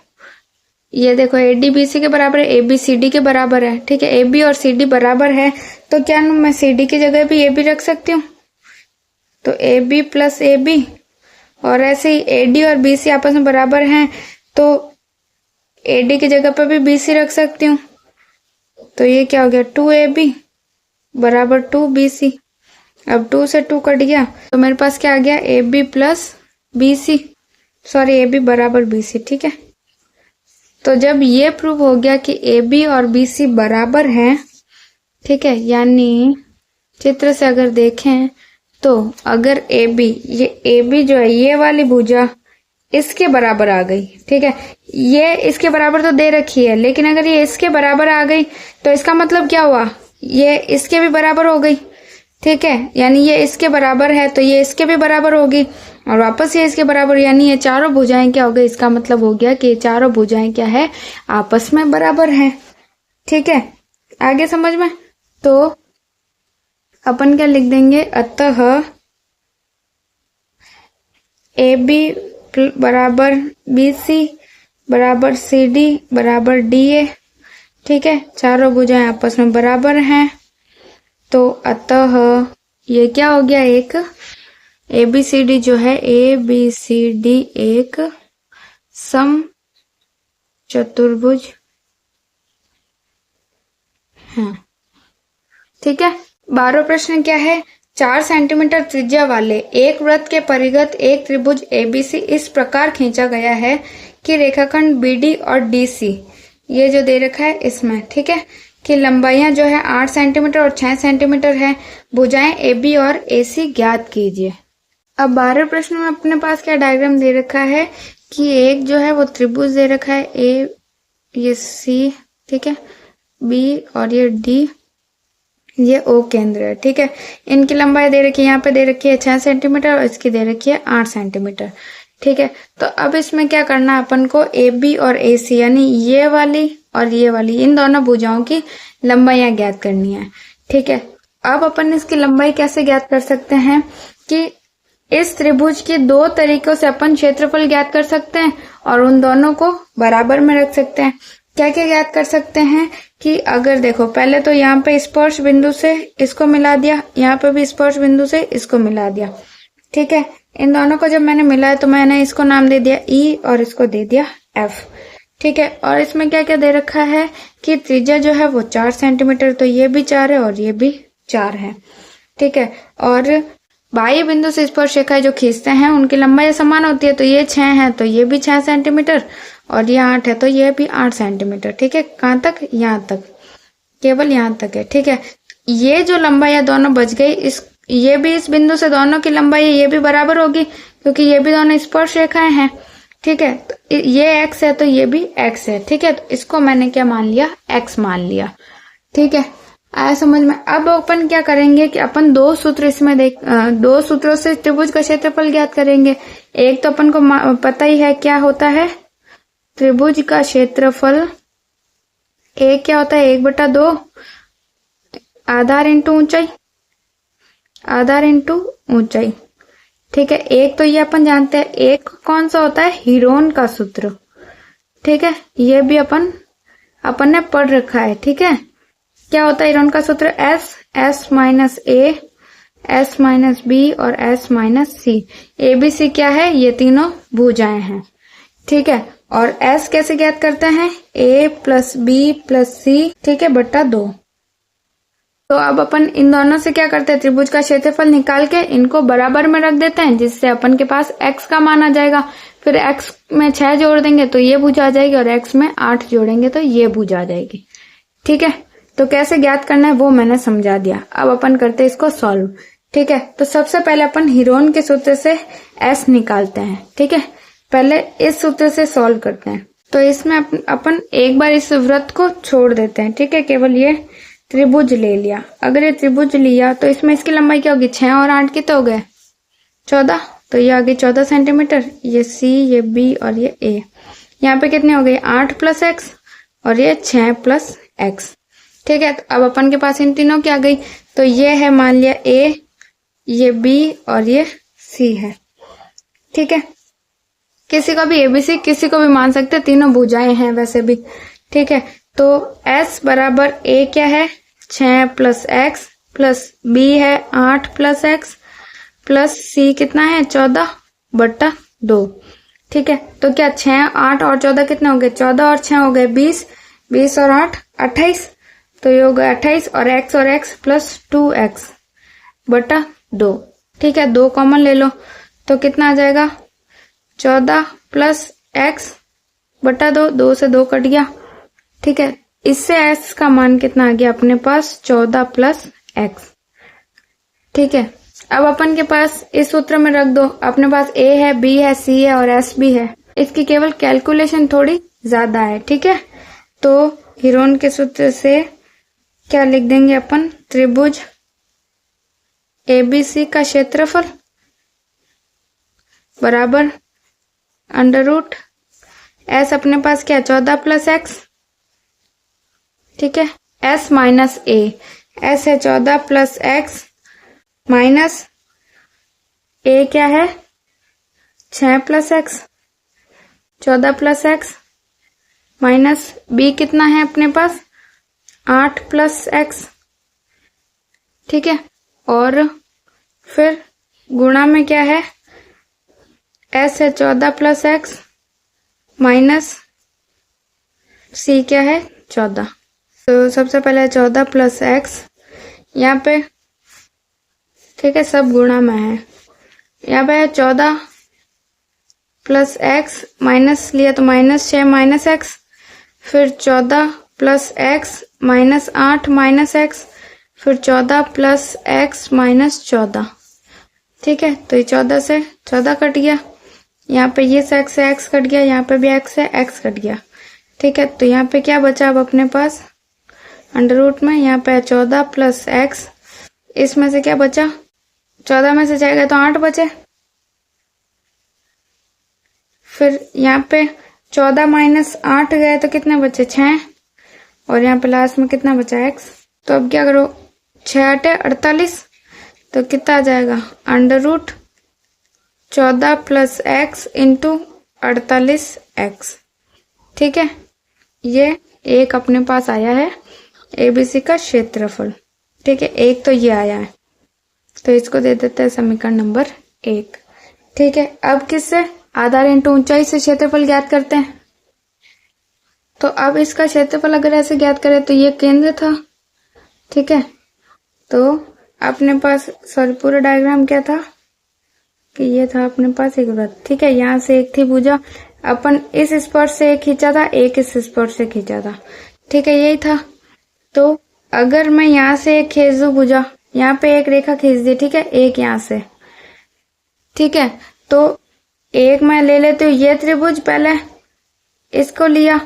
ये देखो AD BC के बराबर है, AB CD के बराबर है। ठीक है, AB और CD बराबर है तो क्या मैं CD की जगह भी AB रख सकती हूँ, तो AB + AB, और ऐसे ही AD और BC आपस में बराबर हैं तो AD की जगह पर भी BC रख सकती हूँ, तो ये क्या हो गया, 2AB बराबर 2BC। अब 2 से 2 कट गया तो मेरे पास क्या आ गया, AB + BC, सॉरी AB बराबर BC। ठीक है, तो जब ये प्रूव हो गया कि AB और BC बराबर हैं, ठीक है, यानी चित्र से अगर देखें तो अगर ये AB जो है ये वाली भुजा इसके बराबर आ गई, ठीक है, ये इसके बराबर तो दे रखी है, लेकिन अगर ये इसके बराबर आ गई तो इसका मतलब क्या हुआ, ये इसके भी बराबर हो गई। ठीक है, यानी ये इसके बराबर है तो ये इसके भी बराबर होगी, और वापस ये इसके बराबर, यानी ये चारों भुजाएं क्या हो गई, इसका मतलब हो गया कि ये चारों भुजाएं क्या है, आपस में बराबर हैं। ठीक है, आगे समझ में, तो अपन क्या लिख देंगे, अतः AB बराबर BC बराबर CD बराबर DA। ठीक है, चारों भुजाएं आपस में बराबर हैं, तो अतः ये क्या हो गया, एक ABCD जो है ABCD एक समचतुर्भुज है। ठीक है, 12वां प्रश्न क्या है, 4 सेंटीमीटर त्रिज्या वाले एक वृत्त के परिघत एक त्रिभुज ABC इस प्रकार खींचा गया है कि रेखाखंड BD और DC ये जो दे रखा है इसमें, ठीक है, कि लंबाइयां जो है 8 सेंटीमीटर और 6 सेंटीमीटर है, भुजाएं AB और AC ज्ञात कीजिए। अब 12वें प्रश्न में अपने पास क्या डायग्राम दे रखा है कि एक जो है वो त्रिभुज दे रखा है A, ये C, ठीक है, B और ये D, ये O केंद्र है। ठीक है, इनकी लंबाई दे रखी है, यहाँ पे दे रखी है 6 सेंटीमीटर और इसकी दे रखी है 8 सेंटीमीटर। ठीक है, तो अब इसमें क्या करना है अपन को, AB और AC यानी ये वाली और ये वाली इन दोनों भुजाओं की लंबाइयां ज्ञात करनी है। ठीक है, अब अपन इसकी लंबाई कैसे ज्ञात कर सकते हैं कि इस त्रिभुज के 2 तरीकों से अपन क्षेत्रफल ज्ञात कर सकते हैं और उन दोनों को बराबर में रख सकते हैं। क्या क्या ज्ञात कर सकते हैं कि अगर देखो, पहले तो यहाँ पे स्पर्श बिंदु से इसको मिला दिया, यहाँ पे भी स्पर्श बिंदु से इसको मिला दिया। ठीक है, इन दोनों को जब मैंने मिलाया तो मैंने इसको नाम दे दिया E और इसको दे दिया F। ठीक है, और इसमें क्या क्या दे रखा है कि त्रिज्या जो है वो 4 सेंटीमीटर, तो ये भी 4 है और ये भी 4 है। ठीक है, और बाह्य बिंदु से स्पर्श रेखाएं जो खींचते हैं उनकी लंबाई समान होती है, तो ये 6 है तो ये भी 6 सेंटीमीटर और ये 8 है तो ये भी 8 सेंटीमीटर। ठीक है, कहाँ तक, यहाँ तक, केवल यहाँ तक है। ठीक है, ये जो लंबाई दोनों बच गई, ये भी इस बिंदु से दोनों की लंबाई ये भी बराबर होगी क्योंकि ये भी दोनों स्पर्श रेखाएं हैं। ठीक है, तो ये x है तो ये भी x है। ठीक है, तो इसको मैंने क्या मान लिया, x मान लिया। ठीक है, आया समझ में। अब अपन क्या करेंगे कि अपन दो सूत्रों से त्रिभुज का क्षेत्रफल ज्ञात करेंगे। एक तो अपन को पता ही है क्या होता है, त्रिभुज का क्षेत्रफल एक क्या होता है, 1/2 आधार इंटू ऊंचाई, आधार इंटू ऊंचाई। ठीक है, एक तो ये अपन जानते हैं। एक कौन सा होता है, हीरोन का सूत्र। ठीक है, ये भी अपन ने पढ़ रखा है। ठीक है, क्या होता है हीरोन का सूत्र, S minus A, S minus B और S minus C. A B C क्या है, ये तीनों भुजाएं हैं। ठीक है, और एस कैसे ज्ञात करते हैं, ए प्लस बी प्लस सी, ठीक है, बट्टा 2। तो अब अपन इन दोनों से क्या करते हैं, त्रिभुज का क्षेत्रफल निकाल के इनको बराबर में रख देते हैं, जिससे अपन के पास x का मान आ जाएगा। फिर x में 6 जोड़ देंगे तो ये भुजा आ जाएगी, और x में 8 जोड़ेंगे तो ये भुजा आ जाएगी। ठीक है, तो कैसे ज्ञात करना है वो मैंने समझा दिया। अब अपन करते हैं इसको सॉल्व। ठीक है, तो सबसे पहले अपन हीरोन के सूत्र से s निकालते हैं। ठीक है, पहले इस सूत्र से सॉल्व करते हैं। तो इसमें अपन एक बार इस वृत्त को छोड़ देते हैं। ठीक है, केवल ये त्रिभुज ले लिया। अगर ये त्रिभुज लिया तो इसमें इसकी लंबाई क्या होगी, 6 और 8 कितने हो गए, 14। तो ये आ गई 14 सेंटीमीटर। ये सी, ये बी और ये ए। यहाँ पे कितने हो गए, 8 प्लस एक्स और ये 6 प्लस एक्स। ठीक है, तो अब अपन के पास इन तीनों की आ गई। तो ये है मान लिया ए, ये बी और ये सी है। ठीक है, किसी का भी एबीसी किसी को भी मान सकते, तीनों भुजाएं हैं वैसे भी। ठीक है, तो S बराबर A क्या है, 6 प्लस एक्स प्लस B है 8 प्लस एक्स प्लस C कितना है, 14/2। ठीक है, तो क्या 6, 8 और 14 कितने हो गए, 14 और 6 हो गए 20, 20 और 8 28। तो ये हो गया 28 और x प्लस 2x/2। ठीक है, 2 कॉमन ले लो तो कितना आ जाएगा, 14 प्लस x/2, 2 से 2 कट गया। ठीक है, इससे s का मान कितना आ गया अपने पास, 14 प्लस x। ठीक है, अब अपन के पास इस सूत्र में रख दो, अपने पास a है, b है, c है और s भी है। इसकी केवल कैलकुलेशन थोड़ी ज्यादा है। ठीक है, तो हीरोन के सूत्र से क्या लिख देंगे अपन, त्रिभुज ABC का क्षेत्रफल बराबर अंडर रूट s अपने पास क्या, 14 प्लस x। ठीक है, s माइनस a, s है 14 प्लस x माइनस a क्या है, 6 plus x, 14 plus x minus b कितना है अपने पास, 8 प्लस x। ठीक है, और फिर गुणा में क्या है, s है 14 प्लस x माइनस c क्या है, 14। तो सबसे पहले 14 प्लस एक्स यहाँ पे, ठीक है, सब गुणा में है। यहाँ पे है 14 प्लस एक्स, माइनस लिया तो -6 माइनस एक्स, फिर 14 plus x minus 8 minus x, फिर 14 प्लस एक्स माइनस 14। ठीक है, तो ये 14 से 14 कट गया, यहाँ पे ये एक्स से एक्स कट गया, यहाँ पे भी एक्स से एक्स कट गया। ठीक है, तो यहाँ पे क्या बचा अब अपने पास, अंडर रूट में यहाँ पे 14 प्लस एक्स, इसमें से क्या बचा, 14 में से जाएगा तो 8 बचे। फिर यहाँ पे 14 माइनस 8 गए तो कितने बचे, 6, और यहाँ पे लास्ट में कितना बचा, एक्स। तो अब क्या करो, 6 × 8 = 48, तो कितना आ जाएगा, under root 14 plus X into 48x। ठीक है, ये एक अपने पास आया है ABC का क्षेत्रफल। ठीक है, एक तो ये आया है, तो इसको दे देते हैं समीकरण नंबर 1। ठीक है, अब किससे, आधार इंटू ऊंचाई से क्षेत्रफल ज्ञात करते हैं। तो अब इसका क्षेत्रफल अगर ऐसे ज्ञात करें तो ये केंद्र था। ठीक है, तो अपने पास पूरा डायग्राम क्या था कि ये था अपने पास एक वृत्त। ठीक है, यहाँ से एक थी भुजा, अपन इस स्पर्श से एक खींचा था, एक इस स्पर्श से खींचा था। ठीक है, यही था। तो अगर मैं यहाँ से एक खींच दूं भुजा, यहाँ पे एक रेखा खींच दी, ठीक है, एक यहाँ से। ठीक है, तो एक मैं ले लेती हूँ ये त्रिभुज, पहले इसको लिया,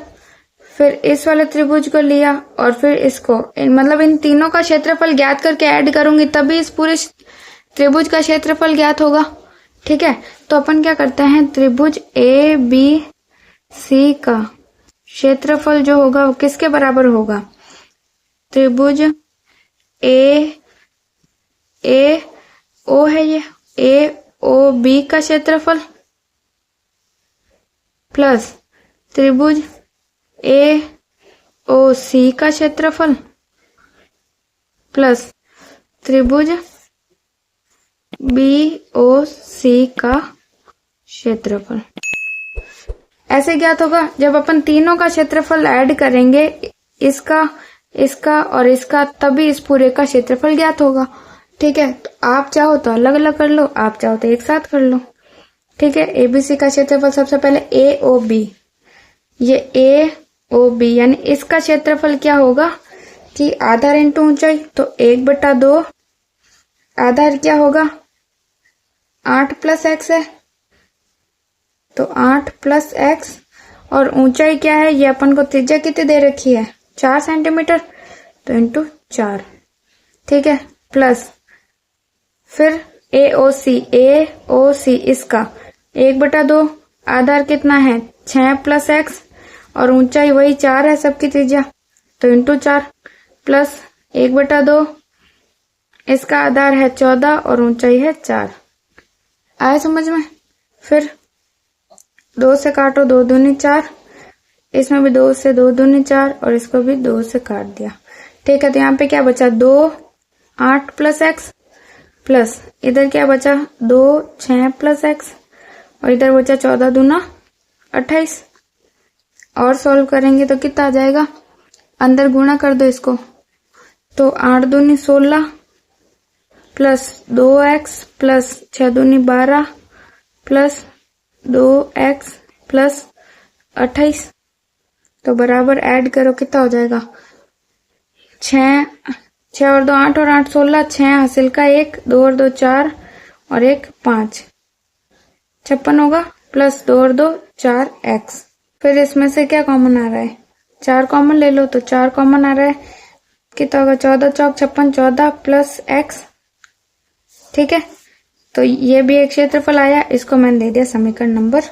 फिर इस वाले त्रिभुज को लिया और फिर इसको, मतलब इन तीनों का क्षेत्रफल ज्ञात करके ऐड करूंगी तभी इस पूरे त्रिभुज का क्षेत्रफल ज्ञात होगा। ठीक है, तो अपन क्या करते हैं, त्रिभुज ए बी सी का क्षेत्रफल जो होगा वो किसके बराबर होगा, त्रिभुज ए ओ है, ये ए ओ बी का क्षेत्रफल प्लस त्रिभुज ए ओ सी का क्षेत्रफल प्लस त्रिभुज बी ओ सी का क्षेत्रफल। ऐसे ज्ञात होगा जब अपन तीनों का क्षेत्रफल ऐड करेंगे, इसका और इसका, तभी इस पूरे का क्षेत्रफल ज्ञात होगा। ठीक है, तो आप चाहो तो अलग अलग कर लो, आप चाहो तो एक साथ कर लो। ठीक है, एबीसी का क्षेत्रफल सबसे पहले ए ओ बी, ये ए ओ बी यानी इसका क्षेत्रफल क्या होगा कि आधार इंटू ऊंचाई, तो 1/2 आधार क्या होगा 8 + x है, तो 8 + x, और ऊंचाई क्या है, ये अपन को त्रिज्या कितनी दे रखी है 4 सेंटीमीटर, तो इंटू 4। ठीक है, प्लस फिर ए ओ सी इसका 1/2 आधार कितना है 6 + x, और ऊंचाई वही 4 है सबकी त्रिज्या, तो इंटू 4 प्लस 1/2 इसका आधार है 14 और ऊंचाई है 4। आया समझ में। फिर 2 से काटो, 2 दूनी 4, इसमें भी 2 से 2 दूनी 4 और इसको भी 2 से काट दिया। ठीक है, तो यहाँ पे क्या बचा 2 8 + x प्लस इधर क्या बचा 2 6 + x और इधर बचा 14 दूना 28। और सॉल्व करेंगे तो कितना आ जाएगा, अंदर गुणा कर दो इसको, तो 8 दूनी 16 प्लस 2x प्लस 6 दूनी 12 प्लस 2x प्लस 28, तो बराबर ऐड करो कितना हो जाएगा 6 और 2 8 और 8 16, 6 हासिल का 1, 2 और 2 4 और 1 5, 56 होगा, प्लस 2 और 2 4x। फिर इसमें से क्या कॉमन आ रहा है 4 कॉमन ले लो, तो 4 कॉमन आ रहा है, कितना होगा 14 चौक 56, 14 प्लस x। ठीक है, तो ये भी एक क्षेत्रफल आया, इसको मैंने दे दिया समीकरण नंबर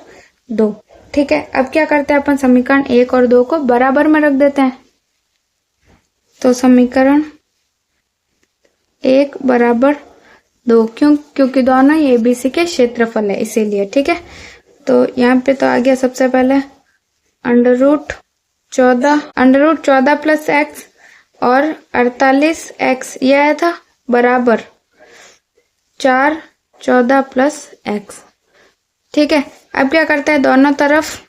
2। ठीक है, अब क्या करते हैं अपन समीकरण 1 और 2 को बराबर में रख देते हैं, तो समीकरण 1 बराबर 2, क्योंकि दोनों ये एबीसी के क्षेत्रफल है इसीलिए। ठीक है, तो यहाँ पे तो आ गया सबसे पहले √14 प्लस x और 48x, ये आया था बराबर 4 14 प्लस x। ठीक है, अब क्या करते हैं दोनों तरफ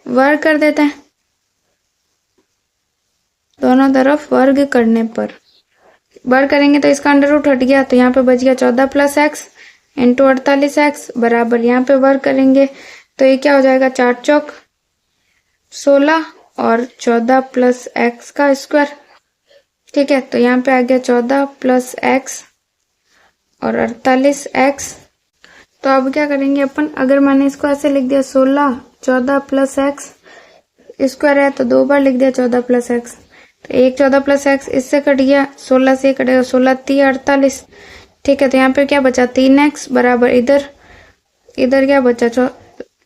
वर्ग कर देते हैं, दोनों तरफ वर्ग करने पर वर्ग करेंगे तो इसका √ हट गया, तो यहाँ पे बच गया 14 प्लस x इंटू 48x बराबर, यहाँ पे वर्ग करेंगे तो ये क्या हो जाएगा 4 चौक 16 और 14 प्लस x का स्क्वायर। ठीक है, तो यहाँ पे आ गया 14 प्लस x और 48x। तो अब क्या करेंगे अपन, अगर मैंने इसको ऐसे लिख दिया 16 14 प्लस x स्क्वायर है तो 2 बार लिख दिया 14 प्लस x, तो 1 14 प्लस x इससे कट गया, 16 से कटेगा 16 3 48। ठीक है, तो यहाँ पे क्या बचा 3x बराबर इधर क्या बचा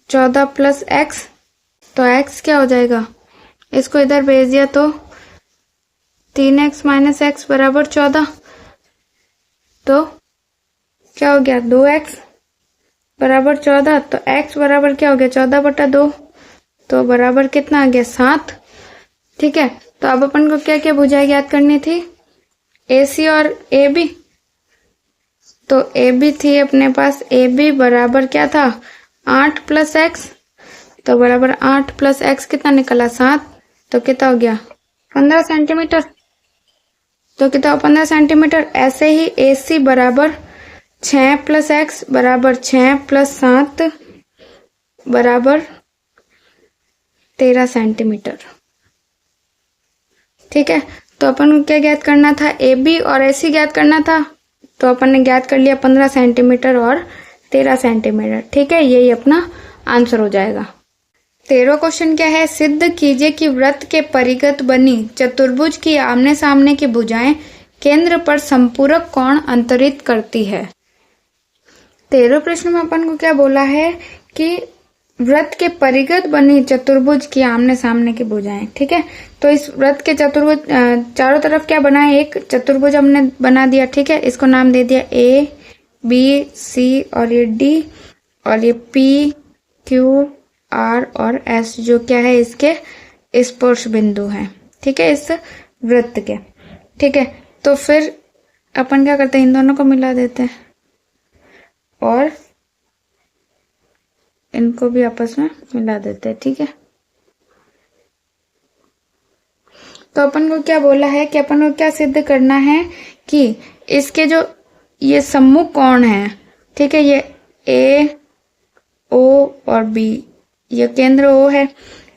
14 प्लस x, तो x क्या हो जाएगा, इसको इधर भेज दिया तो 3x माइनस x बराबर 14, तो क्या हो गया 2x बराबर 14, तो x बराबर क्या हो गया 14/2, तो बराबर कितना आ गया 7। ठीक है, तो अब अपन को क्या क्या भुजाएं ज्ञात करनी थी, AC और AB, तो AB थी अपने पास, AB बराबर क्या था 8 प्लस x, तो बराबर 8 प्लस x कितना निकला 7, तो कितना हो गया 15 सेंटीमीटर, तो कितना 15 सेंटीमीटर। ऐसे ही AC बराबर 6 प्लस x बराबर 6 प्लस 7 बराबर 13 सेंटीमीटर। ठीक है, तो अपन को क्या ज्ञात करना था, AB और AC ज्ञात करना था, तो अपन ने ज्ञात कर लिया 15 सेंटीमीटर और 13 सेंटीमीटर। ठीक है, यही अपना आंसर हो जाएगा। 13वां क्वेश्चन क्या है, सिद्ध कीजिए कि वृत्त के परिगत बनी चतुर्भुज की आमने सामने की भुजाएं केंद्र पर संपूरक कोण अंतरित करती है। 13वें प्रश्न में अपन को क्या बोला है कि वृत्त के परिगत बनी चतुर्भुज की आमने सामने की भुजाएं, ठीक है। तो इस वृत्त के चतुर्भुज चारों तरफ क्या बना है, एक चतुर्भुज हमने बना दिया, ठीक है। इसको नाम दे दिया ए बी सी और ये डी और ये पी क्यू आर और एस जो क्या है इसके स्पर्श बिंदु हैं, ठीक है, इस वृत्त के, ठीक है। तो फिर अपन क्या करते हैं, इन दोनों को मिला देते हैं और इनको भी आपस में मिला देते हैं, ठीक है। तो अपन को क्या बोला है कि अपन को क्या सिद्ध करना है कि इसके जो ये सम्मुख कोण है, ठीक है, ये ए ओ और बी, ये केंद्र ओ है,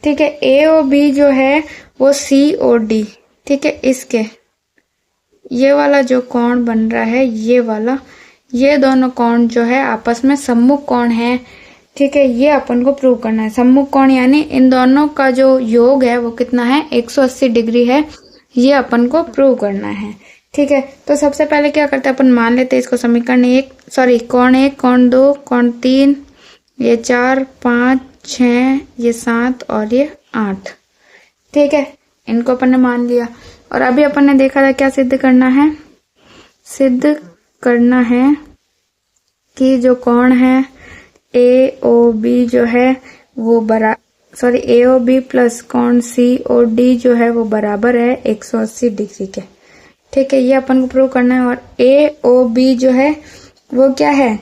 ठीक है। ए ओ बी जो है वो सी ओ डी, ठीक है, इसके ये वाला जो कोण बन रहा है, ये वाला, ये दोनों कोण जो है आपस में सम्मुख कोण है, ठीक है। ये अपन को प्रूव करना है। सम्मुख कोण यानी इन दोनों का जो योग है वो कितना है, 180 डिग्री है, ये अपन को प्रूव करना है, ठीक है। तो सबसे पहले क्या करते हैं, अपन मान लेते हैं इसको समीकरण कोण 1, कोण 2, कोण 3, ये 4, 5, 6, ये 7 और ये 8, ठीक है। इनको अपन ने मान लिया और अभी अपन ने देखा था क्या सिद्ध करना है, सिद्ध करना है कि जो कोण है ए ओ बी जो है वो ए ओ बी प्लस कोण सी ओ डी जो है वो बराबर है 180 डिग्री के, ठीक है। ये अपन को प्रूव करना है। और ए ओ बी जो है वो क्या है,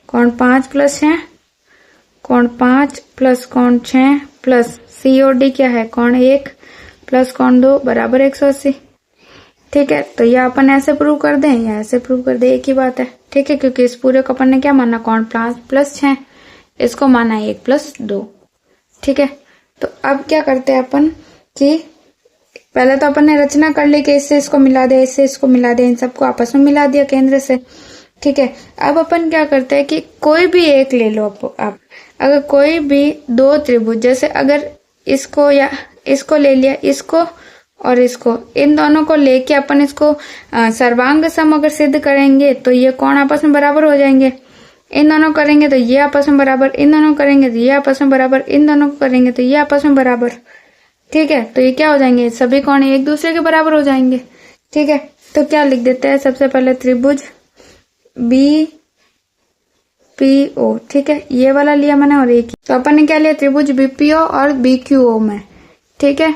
कोण 5 प्लस है, कोण 5 प्लस कोण 6 प्लस सी ओ डी क्या है, कोण 1 प्लस कोण 2 बराबर 180, ठीक है। तो यह अपन ऐसे प्रूव कर दें या ऐसे प्रूव कर दें, एक ही बात है, ठीक है, क्योंकि इस पूरे को अपन ने क्या माना, कोण 5 प्लस 6, इसको माना 1 प्लस 2, ठीक है। तो अब क्या करते हैं अपन कि पहले तो अपन ने रचना कर ली कि इससे इसको मिला दे, इससे इसको मिला दे, इन सबको आपस में मिला दिया केंद्र से, ठीक है। अब अपन क्या करते हैं कि कोई भी एक ले लो आप, अगर कोई भी दो त्रिभुज, जैसे अगर इसको या इसको ले लिया, इसको और इसको, इन दोनों को लेके अपन इसको सर्वांग सम अगर सिद्ध करेंगे तो ये कोण आपस में बराबर हो जाएंगे। इन दोनों करेंगे तो ये आपस में बराबर, इन दोनों करेंगे तो ये आपस में बराबर, इन दोनों को करेंगे तो ये आपस में बराबर, ठीक है। तो ये क्या हो जाएंगे, सभी कोण एक दूसरे के बराबर हो जाएंगे, ठीक है। तो क्या लिख देते हैं, सबसे पहले त्रिभुज बी पी ओ, ठीक है, ये वाला लिया मैंने और एक, तो अपन ने क्या लिया, त्रिभुज बीपीओ और बीक्यूओ में, ठीक है।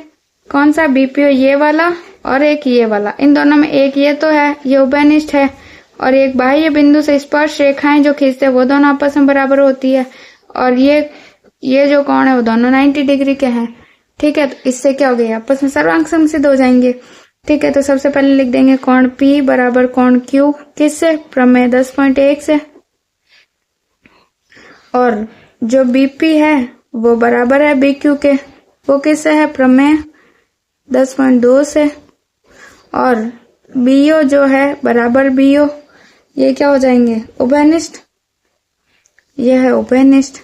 कौन सा बीपीओ, ये वाला और एक ये वाला, इन दोनों में एक ये तो है, ये उभयनिष्ठ है, और एक बाह्य बिंदु से स्पर्श रेखाएं जो खींचते हैं वो दोनों आपस में बराबर होती है, और ये जो कोण है वो दोनों 90 डिग्री के हैं, ठीक है। तो इससे क्या हो गया, आपस में सर्वांग सम सिद्ध हो जाएंगे, ठीक है। तो सबसे पहले लिख देंगे कोण P बराबर कोण Q, किससे, प्रमेय 10.1 से, और जो BP है वो बराबर है BQ के, वो किससे है, प्रमेय 10.2 से, और BO जो है बराबर BO, ये क्या हो जाएंगे, उभयनिष्ठ, ये है उभयनिष्ठ,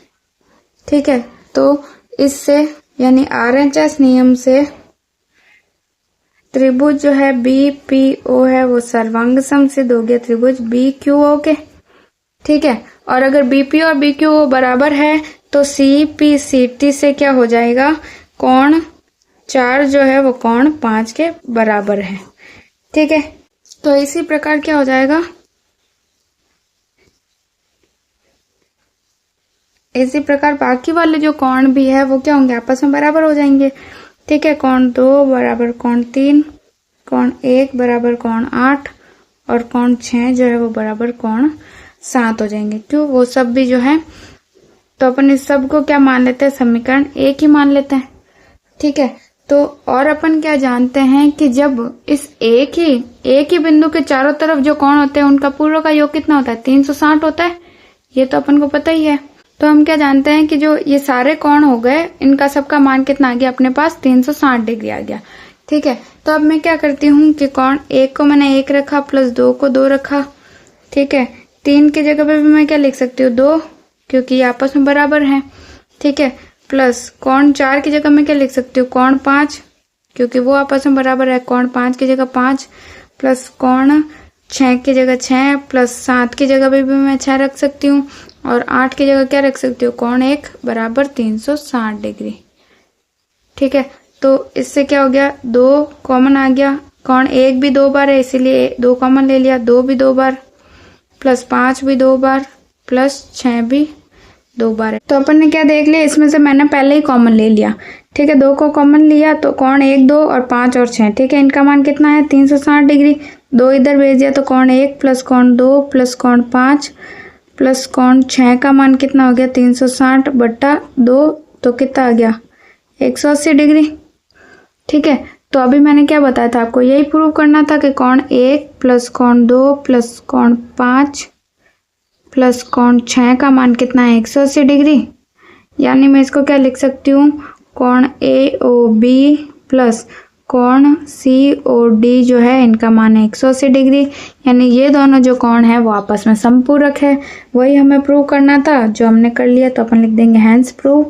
ठीक है। तो इससे यानी RHS नियम से त्रिभुज जो है BPO है वो सर्वांग सम सिद्ध हो गया त्रिभुज BQO के, ठीक है। और अगर BP और BQO बराबर है तो CPCT से क्या हो जाएगा, कोण 4 जो है वो कोण 5 के बराबर है, ठीक है। तो इसी प्रकार क्या हो जाएगा, इसी प्रकार बाकी वाले जो कोण भी है वो क्या होंगे, आपस में बराबर हो जाएंगे, ठीक है। कोण 2 बराबर कोण 3, कोण 1 बराबर कोण 8 और कोण 6 जो है वो बराबर कोण 7 हो जाएंगे। क्यों, वो सब भी जो है, तो अपन इस सब को क्या मान लेते हैं, समीकरण एक ही मान लेते हैं, ठीक है। तो और अपन क्या जानते हैं कि जब इस एक ही बिंदु के चारों तरफ जो कोण होते हैं उनका पूर्व का योग कितना होता है, 360 होता है, ये तो अपन को पता ही है। तो हम क्या जानते हैं कि जो ये सारे कोण हो गए इनका सबका मान कितना आ गया अपने पास, 360 डिग्री आ गया, ठीक है। तो अब मैं क्या करती हूँ कि कोण 1 को मैंने 1 रखा प्लस 2 को 2 रखा, ठीक है। 3 की जगह पे भी मैं क्या लिख सकती हूँ, 2, क्योंकि ये आपस में बराबर है, ठीक है। प्लस कोण 4 की जगह मैं क्या लिख सकती हूँ, कोण 5, क्योंकि वो आपस में बराबर है। कोण 5 की जगह 5 प्लस कोण 6 की जगह 6 प्लस 7 की जगह भी मैं 6 रख सकती हूँ और 8 की जगह क्या रख सकती हूँ, कोण 1 बराबर 360 डिग्री। ठीक है, तो इससे क्या हो गया, 2 कॉमन आ गया, कोण 1 भी 2 बार है इसीलिए 2 कॉमन ले लिया, 2 भी 2 बार प्लस 5 भी 2 बार प्लस 6 भी 2 बार है। तो अपन ने क्या देख लिया, इसमें से मैंने पहले ही कॉमन ले लिया। ठीक है, 2 को कॉमन लिया तो कोण 1 2 और 5 और 6। ठीक है, इनका मान कितना है, 360 डिग्री। 2 इधर भेज दिया तो कोण 1 प्लस कोण 2 प्लस कोण 5 प्लस कोण 6 का मान कितना हो गया, 360 बट्टा 2, तो कितना आ गया, 180 डिग्री। ठीक है, तो अभी मैंने क्या बताया था आपको, यही प्रूव करना था कि कोण 1 प्लस कोण 2 प्लस कोण 5 प्लस कोण 6 का मान कितना है, 180 डिग्री। यानी मैं इसको क्या लिख सकती हूँ, कोण AOB प्लस कोण COD जो है इनका मान है 180 डिग्री। यानी ये दोनों जो कोण है वो आपस में समपूरक है, वही हमें प्रूव करना था, जो हमने कर लिया। तो अपन लिख देंगे हैंस प्रूव,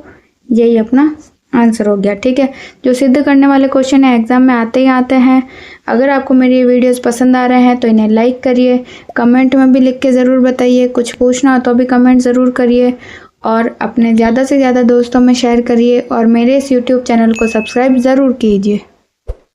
यही अपना आंसर हो गया। ठीक है, जो सिद्ध करने वाले क्वेश्चन है एग्जाम में आते ही आते हैं। अगर आपको मेरी ये वीडियोस पसंद आ रहे हैं तो इन्हें लाइक करिए, कमेंट में भी लिख के ज़रूर बताइए, कुछ पूछना हो तो भी कमेंट ज़रूर करिए और अपने ज़्यादा से ज़्यादा दोस्तों में शेयर करिए और मेरे इस यूट्यूब चैनल को सब्सक्राइब ज़रूर कीजिए।